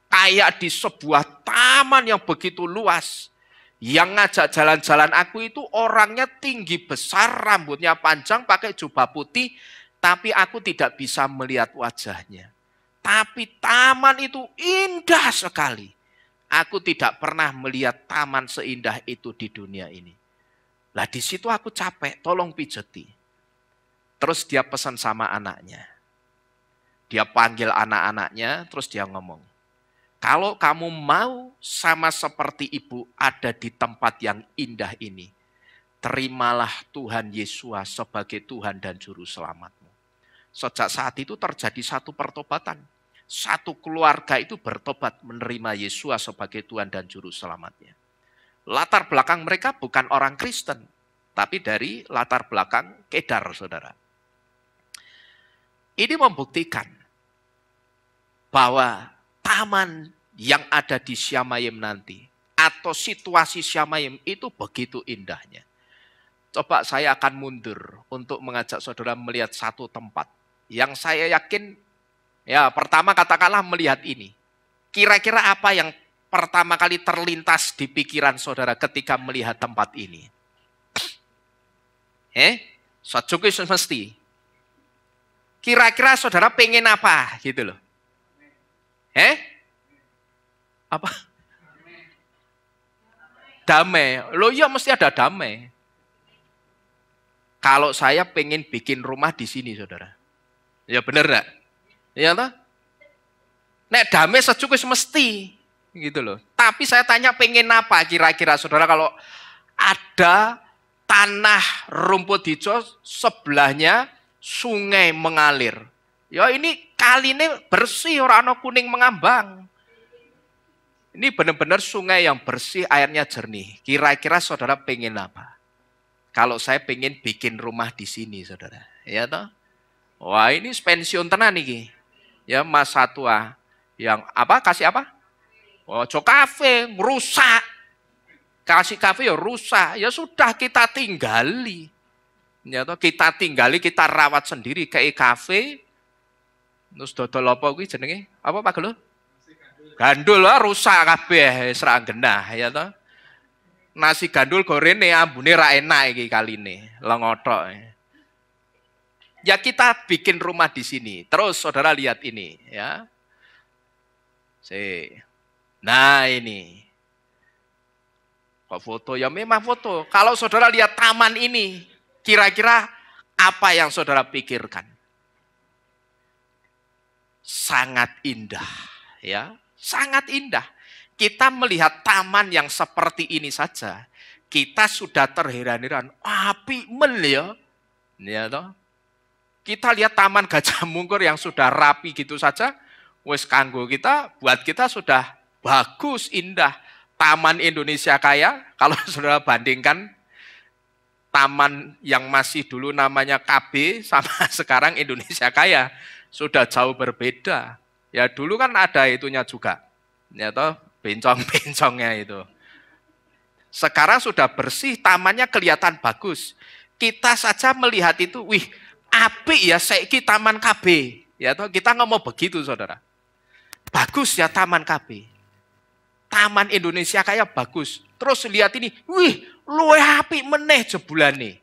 Kayak di sebuah taman yang begitu luas. Yang ngajak jalan-jalan aku itu orangnya tinggi besar, rambutnya panjang, pakai jubah putih, tapi aku tidak bisa melihat wajahnya. Tapi taman itu indah sekali. Aku tidak pernah melihat taman seindah itu di dunia ini. Lah di situ aku capek, tolong pijeti. Terus dia pesan sama anaknya. Dia panggil anak-anaknya, terus dia ngomong, Kalau kamu mau sama seperti ibu ada di tempat yang indah ini, terimalah Tuhan Yesus sebagai Tuhan dan Juru Selamatmu. Sejak saat itu terjadi satu pertobatan. Satu keluarga itu bertobat menerima Yesus sebagai Tuhan dan Juru Selamatnya. Latar belakang mereka bukan orang Kristen, tapi dari latar belakang Kedar, saudara. Ini membuktikan bahwa taman yang ada di Syamayim nanti, atau situasi Syamayim itu begitu indahnya. Coba saya akan mundur untuk mengajak saudara melihat satu tempat yang saya yakin, ya pertama katakanlah melihat ini. Kira-kira apa yang pertama kali terlintas di pikiran saudara ketika melihat tempat ini? Sajuki mesti. Kira-kira saudara pengen apa gitu loh? Apa? Damai. Loh iya mesti ada damai. Kalau saya pengen bikin rumah di sini, saudara. Ya bener enggak? Ya toh? Nek damai sejuk mesti gitu loh. Tapi saya tanya pengen apa kira-kira saudara kalau ada tanah rumput hijau sebelahnya sungai mengalir. Ya ini kali ini bersih orang kuning mengambang. Ini benar-benar sungai yang bersih, airnya jernih. Kira-kira saudara pengen apa? Kalau saya pengen bikin rumah di sini, saudara. Ya toh? Wah ini pensiun tenan nih. Ya Mas Satwa. Yang apa? Kasih apa? Oh, kafe, rusak. Kasih kafe ya rusak. Ya sudah kita tinggali. Ya toh, kita tinggali, kita rawat sendiri kayak kafe. Terus dodol apa kuwi jenenge? Apa Pak Gelo? Gandul lah rusak kabeh, serak genah ya toh. Nasi gandul gorene ambune ra enak iki kaline, lengotok. Ya kita bikin rumah di sini. Terus saudara lihat ini ya. Nah ini. Kok foto? Ya memang foto. Kalau saudara lihat taman ini, kira-kira apa yang saudara pikirkan? Sangat indah, ya. Sangat indah. Kita melihat taman yang seperti ini saja, kita sudah terheran-heran. Api men ya toh. Kita lihat taman Gajah Mungkur yang sudah rapi gitu saja, wes kanggo kita, buat kita sudah bagus, indah. Taman Indonesia Kaya, kalau saudara bandingkan taman yang masih dulu namanya KB sama sekarang Indonesia Kaya, sudah jauh berbeda. Ya dulu kan ada itunya juga, ya toh bencong-bencongnya itu. Sekarang sudah bersih, tamannya kelihatan bagus. Kita saja melihat itu, wih, apik ya saiki taman KB. Ya toh kita ngomong begitu, saudara. Bagus ya taman KB. Taman Indonesia Kaya bagus. Terus lihat ini, wih, luwih apik meneh jebulane.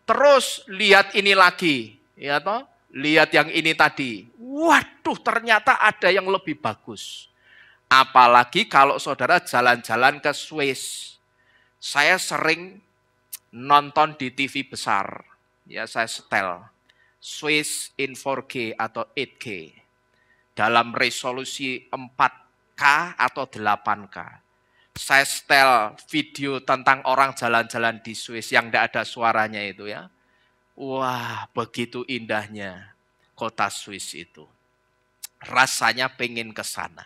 Terus lihat ini lagi, ya toh? Lihat yang ini tadi. Waduh, ternyata ada yang lebih bagus. Apalagi kalau saudara jalan-jalan ke Swiss. Saya sering nonton di TV besar. Ya, saya setel. Swiss in 4K atau 8K. Dalam resolusi 4K atau 8K. Saya setel video tentang orang jalan-jalan di Swiss yang tidak ada suaranya itu ya. Wah, begitu indahnya kota Swiss itu. Rasanya pengen ke sana.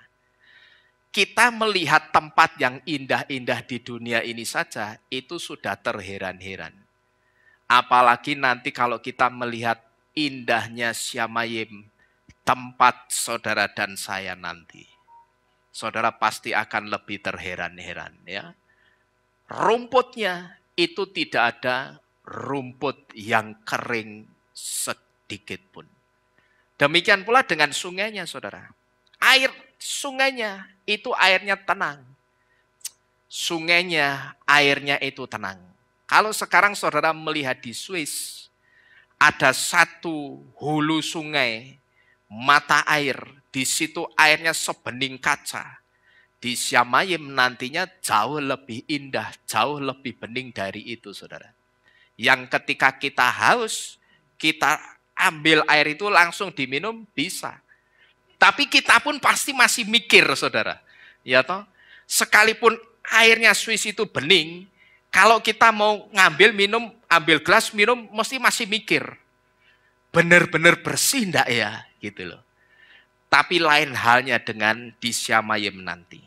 Kita melihat tempat yang indah-indah di dunia ini saja, itu sudah terheran-heran. Apalagi nanti kalau kita melihat indahnya Syamayim, tempat saudara dan saya nanti. Saudara pasti akan lebih terheran-heran ya. Rumputnya itu tidak ada rumput yang kering sedikit pun. Demikian pula dengan sungainya, saudara. Air sungainya itu airnya tenang. Sungainya, airnya itu tenang. Kalau sekarang saudara melihat di Swiss, ada satu hulu sungai, mata air, di situ airnya sebening kaca. Di Syamayim nantinya jauh lebih indah, jauh lebih bening dari itu, saudara. Yang ketika kita haus, kita ambil air itu langsung diminum bisa. Tapi kita pun pasti masih mikir, saudara. Ya toh? Sekalipun airnya Swiss itu bening, kalau kita mau ngambil minum, ambil gelas minum, mesti masih mikir. Benar-benar bersih enggak ya? Gitu loh. Tapi lain halnya dengan di Syamayim nanti.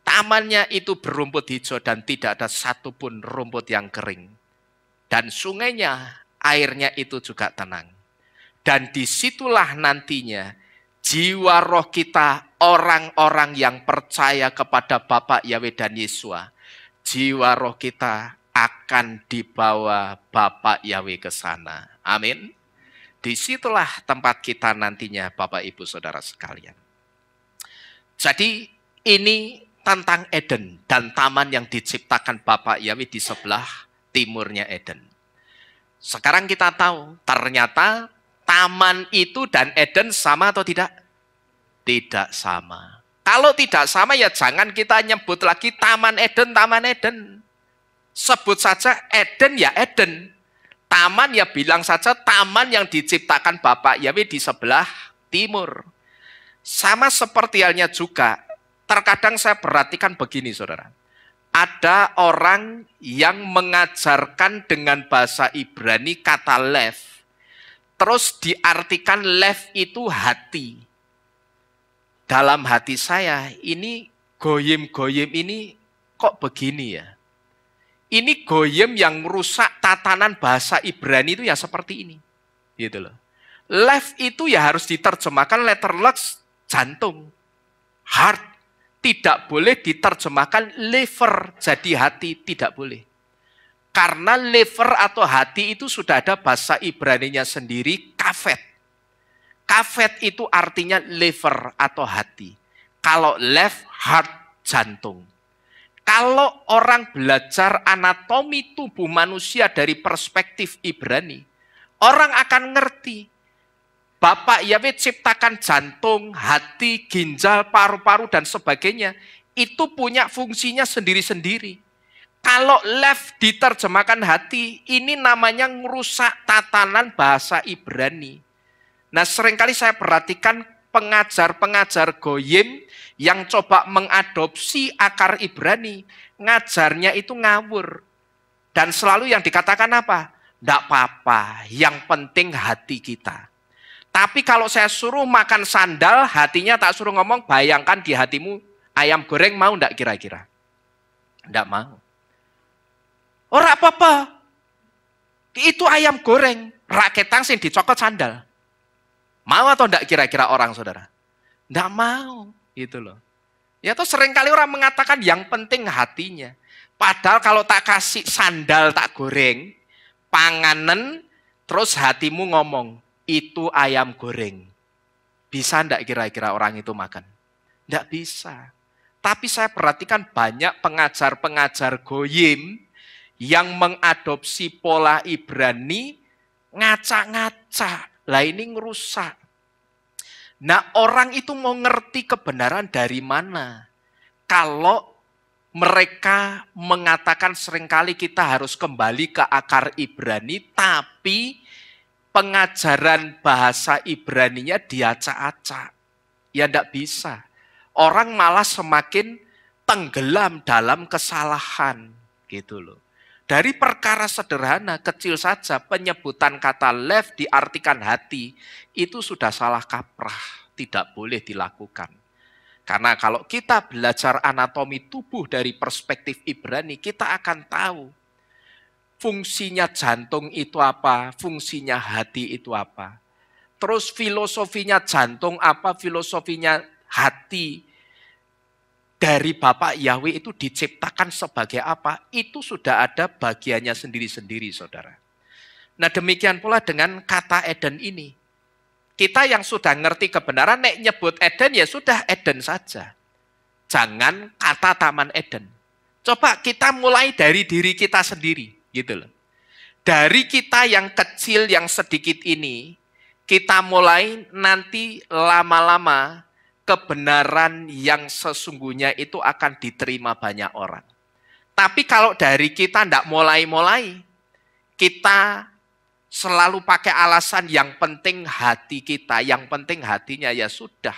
Tamannya itu berumput hijau dan tidak ada satupun rumput yang kering. Dan sungainya, airnya itu juga tenang. Dan disitulah nantinya jiwa roh kita, orang-orang yang percaya kepada Bapa Yahweh dan Yesua, jiwa roh kita akan dibawa Bapa Yahweh ke sana. Amin. Disitulah tempat kita nantinya, Bapak Ibu Saudara sekalian. Jadi ini tentang Eden dan taman yang diciptakan Bapa Yahweh di sebelah timurnya Eden. Sekarang kita tahu, ternyata taman itu dan Eden sama atau tidak? Tidak sama. Kalau tidak sama ya jangan kita nyebut lagi Taman Eden, Taman Eden. Sebut saja Eden ya Eden. Taman ya bilang saja taman yang diciptakan Bapa Yahweh di sebelah timur. Sama seperti halnya juga, terkadang saya perhatikan begini saudara. Ada orang yang mengajarkan dengan bahasa Ibrani kata lev. Terus diartikan lev itu hati. Dalam hati saya, ini goyim-goyim ini kok begini ya? Ini goyim yang merusak tatanan bahasa Ibrani itu ya seperti ini. Gitu loh. Lev itu ya harus diterjemahkan letterless jantung. Heart. Tidak boleh diterjemahkan liver, jadi hati. Tidak boleh. Karena liver atau hati itu sudah ada bahasa Ibraninya sendiri, kafet. Kafet itu artinya liver atau hati. Kalau lev, heart, jantung. Kalau orang belajar anatomi tubuh manusia dari perspektif Ibrani, orang akan ngerti. Bapa Yahweh ciptakan jantung, hati, ginjal, paru-paru, dan sebagainya. Itu punya fungsinya sendiri-sendiri. Kalau lev diterjemahkan hati, ini namanya merusak tatanan bahasa Ibrani. Nah seringkali saya perhatikan pengajar-pengajar goyim yang coba mengadopsi akar Ibrani, ngajarnya itu ngawur. Dan selalu yang dikatakan apa? Tidak apa-apa, yang penting hati kita. Tapi kalau saya suruh makan sandal, hatinya tak suruh ngomong, bayangkan di hatimu ayam goreng mau enggak kira-kira? Enggak mau. Ora apa-apa. Itu ayam goreng, raketang sing dicokot sandal. Mau atau enggak kira-kira orang saudara? Enggak mau. Gitu loh. Ya tuh seringkali orang mengatakan yang penting hatinya. Padahal kalau tak kasih sandal tak goreng, panganen, terus hatimu ngomong, itu ayam goreng. Bisa enggak kira-kira orang itu makan? Enggak bisa. Tapi saya perhatikan banyak pengajar-pengajar goyim yang mengadopsi pola Ibrani, ngaca-ngaca. Lah ini ngerusak. Nah orang itu mau ngerti kebenaran dari mana? Kalau mereka mengatakan seringkali kita harus kembali ke akar Ibrani, tapi pengajaran bahasa Ibraninya diacak-acak. Ya enggak bisa. Orang malah semakin tenggelam dalam kesalahan. Gitu loh. Dari perkara sederhana, kecil saja, penyebutan kata lev diartikan hati, itu sudah salah kaprah, tidak boleh dilakukan. Karena kalau kita belajar anatomi tubuh dari perspektif Ibrani, kita akan tahu fungsinya jantung itu apa, fungsinya hati itu apa. Terus filosofinya jantung apa, filosofinya hati dari Bapa Yahweh itu diciptakan sebagai apa, itu sudah ada bagiannya sendiri-sendiri, saudara. Nah demikian pula dengan kata Eden ini. Kita yang sudah ngerti kebenaran, nek nyebut Eden ya sudah Eden saja. Jangan kata Taman Eden. Coba kita mulai dari diri kita sendiri, gitu loh. Dari kita yang kecil, yang sedikit ini, kita mulai nanti lama-lama, kebenaran yang sesungguhnya itu akan diterima banyak orang. Tapi kalau dari kita tidak mulai-mulai, kita Selalu pakai alasan yang penting hati kita, yang penting hatinya ya sudah.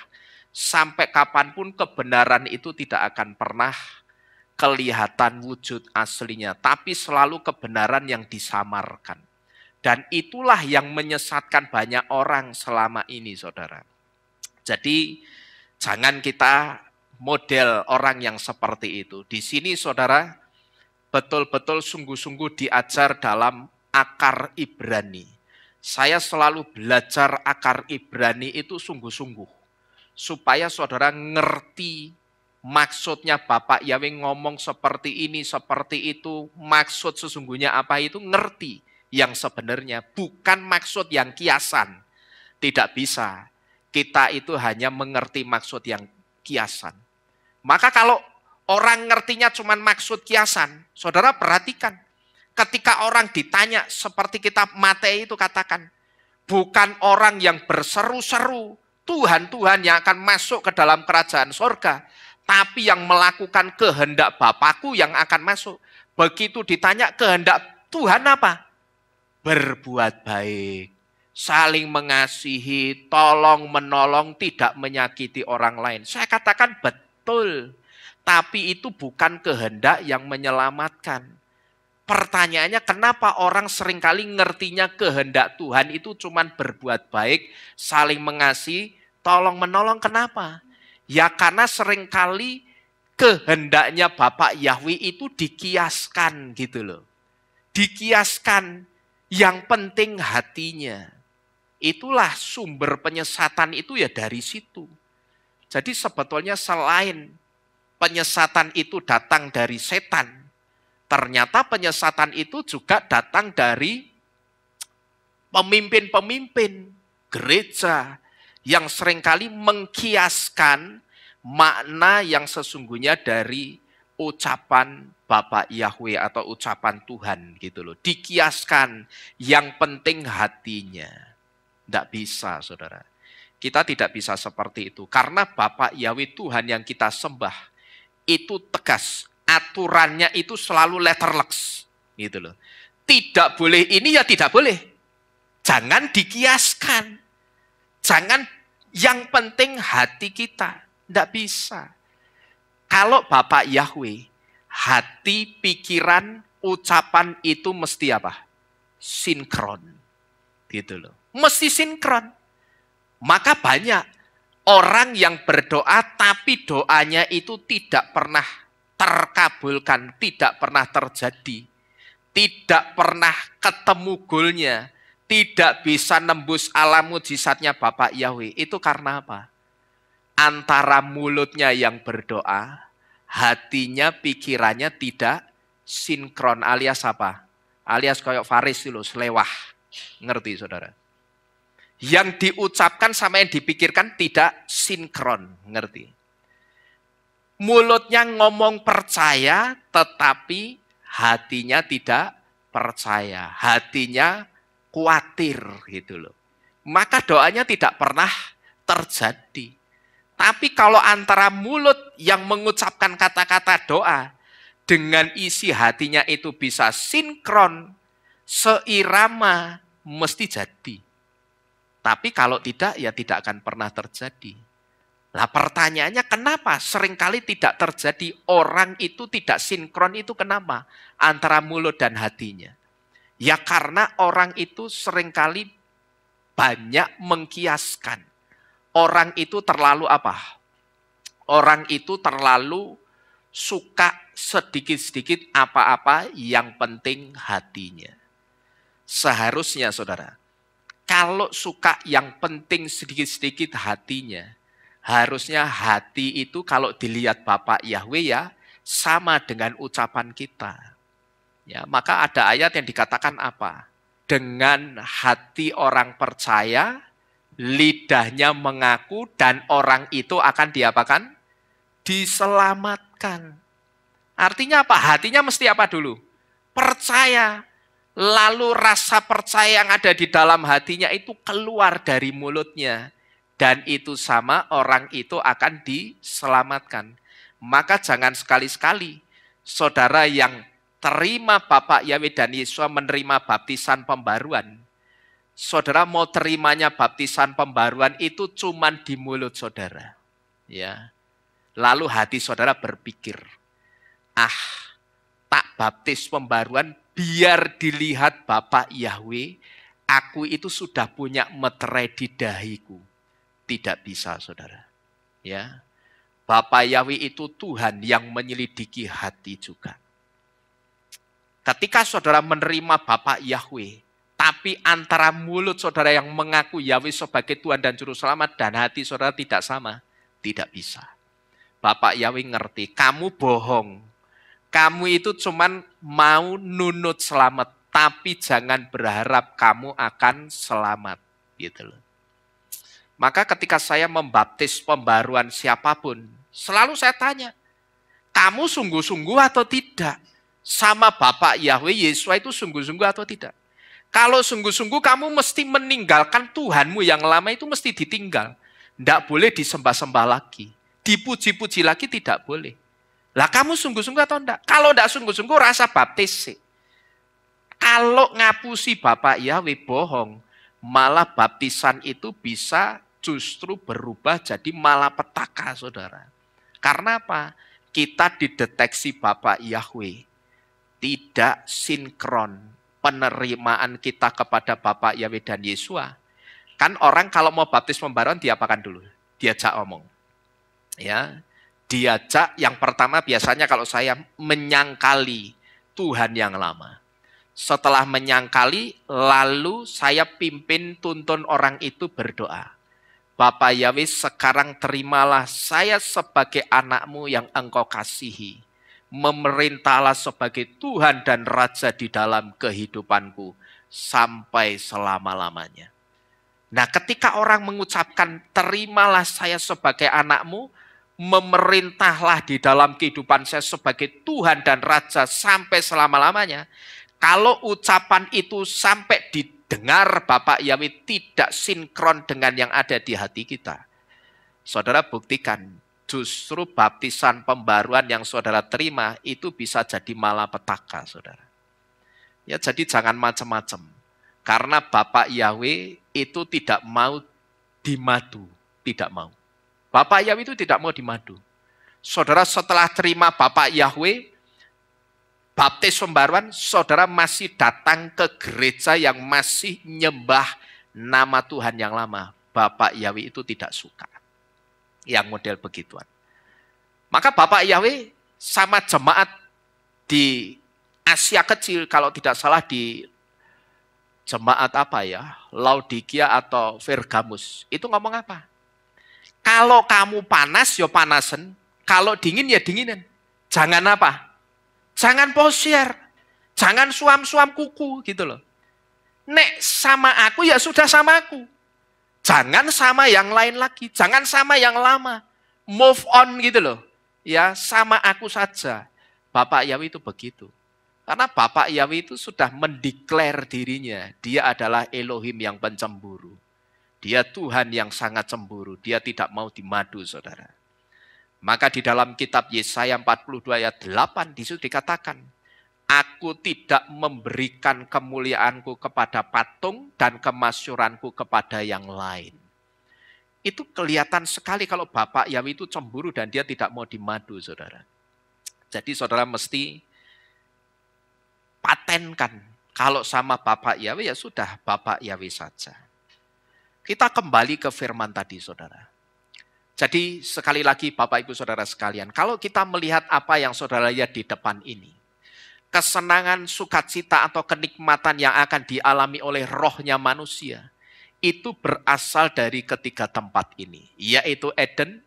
Sampai kapanpun kebenaran itu tidak akan pernah kelihatan wujud aslinya. Tapi selalu kebenaran yang disamarkan. Dan itulah yang menyesatkan banyak orang selama ini, saudara. Jadi jangan kita model orang yang seperti itu. Di sini saudara betul-betul sungguh-sungguh diajar dalam akar Ibrani. Saya selalu belajar akar Ibrani itu sungguh-sungguh. Supaya saudara ngerti maksudnya Bapak Yahweh ngomong seperti ini, seperti itu. Maksud sesungguhnya apa itu ngerti yang sebenarnya. Bukan maksud yang kiasan. Tidak bisa. Kita itu hanya mengerti maksud yang kiasan. Maka kalau orang ngertinya cuma maksud kiasan, saudara perhatikan. Ketika orang ditanya seperti kitab Matius itu katakan, bukan orang yang berseru-seru, Tuhan-Tuhan yang akan masuk ke dalam kerajaan sorga, tapi yang melakukan kehendak Bapakku yang akan masuk. Begitu ditanya kehendak Tuhan apa? Berbuat baik. Saling mengasihi, tolong menolong, tidak menyakiti orang lain. Saya katakan betul, tapi itu bukan kehendak yang menyelamatkan. Pertanyaannya kenapa orang seringkali ngertinya kehendak Tuhan itu cuma berbuat baik, saling mengasihi, tolong menolong, kenapa? Ya karena seringkali kehendaknya Bapak Yahweh itu dikiaskan gitu loh. Dikiaskan, yang penting hatinya. Itulah sumber penyesatan itu ya dari situ. Jadi sebetulnya selain penyesatan itu datang dari setan, ternyata penyesatan itu juga datang dari pemimpin-pemimpin gereja yang seringkali mengkiaskan makna yang sesungguhnya dari ucapan Bapak Yahweh atau ucapan Tuhan gitu loh. Dikiaskan, yang penting hatinya. Tidak bisa, saudara. Kita tidak bisa seperti itu. Karena Bapak Yahweh Tuhan yang kita sembah, itu tegas. Aturannya itu selalu letterless. Gitu loh. Tidak boleh ini ya tidak boleh. Jangan dikiaskan. Jangan, yang penting hati kita. Tidak bisa. Kalau Bapak Yahweh, hati, pikiran, ucapan itu mesti apa? Sinkron. Gitu loh. Mesti sinkron. Maka banyak orang yang berdoa tapi doanya itu tidak pernah terkabulkan, tidak pernah terjadi. Tidak pernah ketemu golnya, tidak bisa nembus alam mujizatnya Bapak Yahweh. Itu karena apa? Antara mulutnya yang berdoa, hatinya, pikirannya tidak sinkron, alias apa? Alias kayak Faris itu loh, selewah. Ngerti saudara? Yang diucapkan sama yang dipikirkan tidak sinkron, ngerti? Mulutnya ngomong percaya, tetapi hatinya tidak percaya. Hatinya khawatir gitu loh. Maka doanya tidak pernah terjadi. Tapi kalau antara mulut yang mengucapkan kata-kata doa dengan isi hatinya itu bisa sinkron, seirama, mesti jadi. Tapi kalau tidak, ya tidak akan pernah terjadi. Nah pertanyaannya kenapa seringkali tidak terjadi, orang itu tidak sinkron itu kenapa? Antara mulut dan hatinya. Ya karena orang itu seringkali banyak mengkiaskan. Orang itu terlalu apa? Orang itu terlalu suka sedikit-sedikit apa-apa, yang penting hatinya. Seharusnya saudara, kalau suka yang penting sedikit-sedikit hatinya, harusnya hati itu kalau dilihat Bapak Yahweh ya sama dengan ucapan kita. Ya, maka ada ayat yang dikatakan apa? Dengan hati orang percaya, lidahnya mengaku, dan orang itu akan diapakan? Diselamatkan. Artinya apa? Hatinya mesti apa dulu? Percaya. Lalu rasa percaya yang ada di dalam hatinya itu keluar dari mulutnya. Dan itu sama, orang itu akan diselamatkan. Maka jangan sekali-sekali saudara yang terima Bapak Yahweh dan Yesus menerima baptisan pembaruan, saudara mau terimanya baptisan pembaruan itu cuman di mulut saudara. Ya. Lalu hati saudara berpikir, tak baptis pembaruan biar dilihat Bapak Yahweh, aku itu sudah punya meterai di dahiku. Tidak bisa, saudara. Ya. Bapak Yahweh itu Tuhan yang menyelidiki hati juga. Ketika saudara menerima Bapak Yahweh, tapi antara mulut saudara yang mengaku Yahweh sebagai Tuhan dan Juru Selamat dan hati saudara tidak sama, tidak bisa. Bapak Yahweh ngerti, kamu bohong. Kamu itu cuman mau nunut selamat, tapi jangan berharap kamu akan selamat. Gitu loh. Maka ketika saya membaptis pembaruan siapapun, selalu saya tanya, kamu sungguh-sungguh atau tidak? Sama Bapak Yahweh Yesua itu sungguh-sungguh atau tidak? Kalau sungguh-sungguh kamu mesti meninggalkan Tuhanmu yang lama itu mesti ditinggal. Tidak boleh disembah-sembah lagi. Dipuji-puji lagi tidak boleh. Lah kamu sungguh-sungguh atau enggak? Kalau enggak sungguh-sungguh rasa baptis sih. Kalau ngapusi Bapak Yahweh bohong, malah baptisan itu bisa justru berubah jadi malapetaka, saudara. Karena apa? Kita dideteksi Bapak Yahweh tidak sinkron penerimaan kita kepada Bapak Yahweh dan Yesua. Kan orang kalau mau baptis pembaruan diapakan dulu? Diajak omong. Ya, diajak yang pertama biasanya kalau saya menyangkali Tuhan yang lama. Setelah menyangkali, lalu saya pimpin tuntun orang itu berdoa. Bapak Yahweh, sekarang terimalah saya sebagai anakmu yang engkau kasihi. Memerintahlah sebagai Tuhan dan Raja di dalam kehidupanku sampai selama-lamanya. Nah, ketika orang mengucapkan terimalah saya sebagai anakmu, memerintahlah di dalam kehidupan saya sebagai Tuhan dan Raja sampai selama-lamanya. Kalau ucapan itu sampai didengar Bapak Yahweh tidak sinkron dengan yang ada di hati kita. Saudara buktikan, justru baptisan pembaruan yang saudara terima itu bisa jadi malapetaka, saudara. Ya, jadi jangan macam-macam. Karena Bapak Yahweh itu tidak mau dimadu, tidak mau. Bapak Yahweh itu tidak mau dimadu. Saudara setelah terima Bapak Yahweh, baptis pembaruan, saudara masih datang ke gereja yang masih nyembah nama Tuhan yang lama. Bapak Yahweh itu tidak suka yang model begituan. Maka Bapak Yahweh sama jemaat di Asia Kecil, kalau tidak salah di jemaat apa ya, Laodikia atau Pergamus, itu ngomong apa? Kalau kamu panas, ya panasen. Kalau dingin, ya dinginan. Jangan apa? Jangan posier, jangan suam-suam kuku gitu loh. Nek sama aku ya sudah sama aku. Jangan sama yang lain lagi, jangan sama yang lama. Move on gitu loh. Ya, sama aku saja. Bapak Yahweh itu begitu. Karena Bapak Yahweh itu sudah mendeklar dirinya, dia adalah Elohim yang pencemburu. Dia Tuhan yang sangat cemburu, dia tidak mau dimadu, saudara. Maka di dalam kitab Yesaya 42 ayat 8 disitu dikatakan, aku tidak memberikan kemuliaanku kepada patung dan kemasyuranku kepada yang lain. Itu kelihatan sekali kalau Bapak Yahweh itu cemburu dan dia tidak mau dimadu, saudara. Jadi saudara mesti patenkan, kalau sama Bapak Yahweh ya sudah Bapak Yahweh saja. Kita kembali ke firman tadi, saudara. Jadi sekali lagi Bapak Ibu Saudara sekalian, kalau kita melihat apa yang saudara lihat di depan ini, kesenangan, sukacita atau kenikmatan yang akan dialami oleh rohnya manusia, itu berasal dari ketiga tempat ini, yaitu Eden,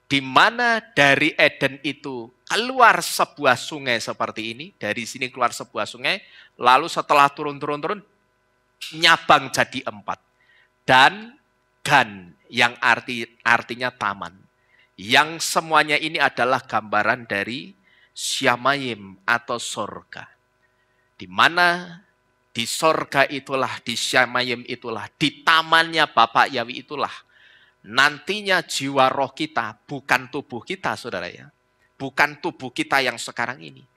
di mana dari Eden itu keluar sebuah sungai seperti ini, dari sini keluar sebuah sungai, lalu setelah turun, nyabang jadi 4. Dan Gan, yang artinya taman. Yang semuanya ini adalah gambaran dari Syamayim atau sorga. Di mana di sorga itulah, di Syamayim itulah, di tamannya Bapak Yahweh itulah, nantinya jiwa roh kita, bukan tubuh kita, saudara ya. Bukan tubuh kita yang sekarang ini.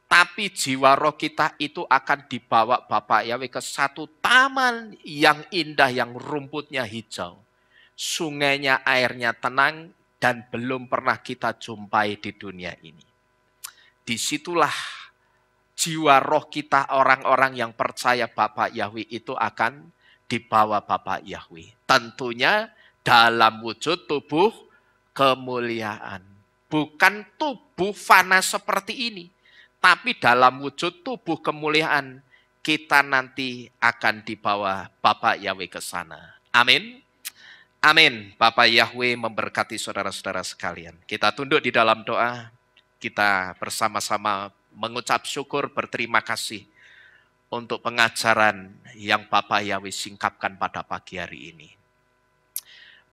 Tapi jiwa roh kita itu akan dibawa Bapak Yahweh ke satu taman yang indah, yang rumputnya hijau. Sungainya, airnya tenang, dan belum pernah kita jumpai di dunia ini. Disitulah jiwa roh kita, orang-orang yang percaya Bapak Yahweh itu akan dibawa Bapak Yahweh. Tentunya dalam wujud tubuh kemuliaan. Bukan tubuh fana seperti ini, tapi dalam wujud tubuh kemuliaan kita nanti akan dibawa Bapak Yahweh ke sana. Amin. Amin. Bapak Yahweh memberkati saudara-saudara sekalian. Kita tunduk di dalam doa. Kita bersama-sama mengucap syukur, berterima kasih untuk pengajaran yang Bapak Yahweh singkapkan pada pagi hari ini.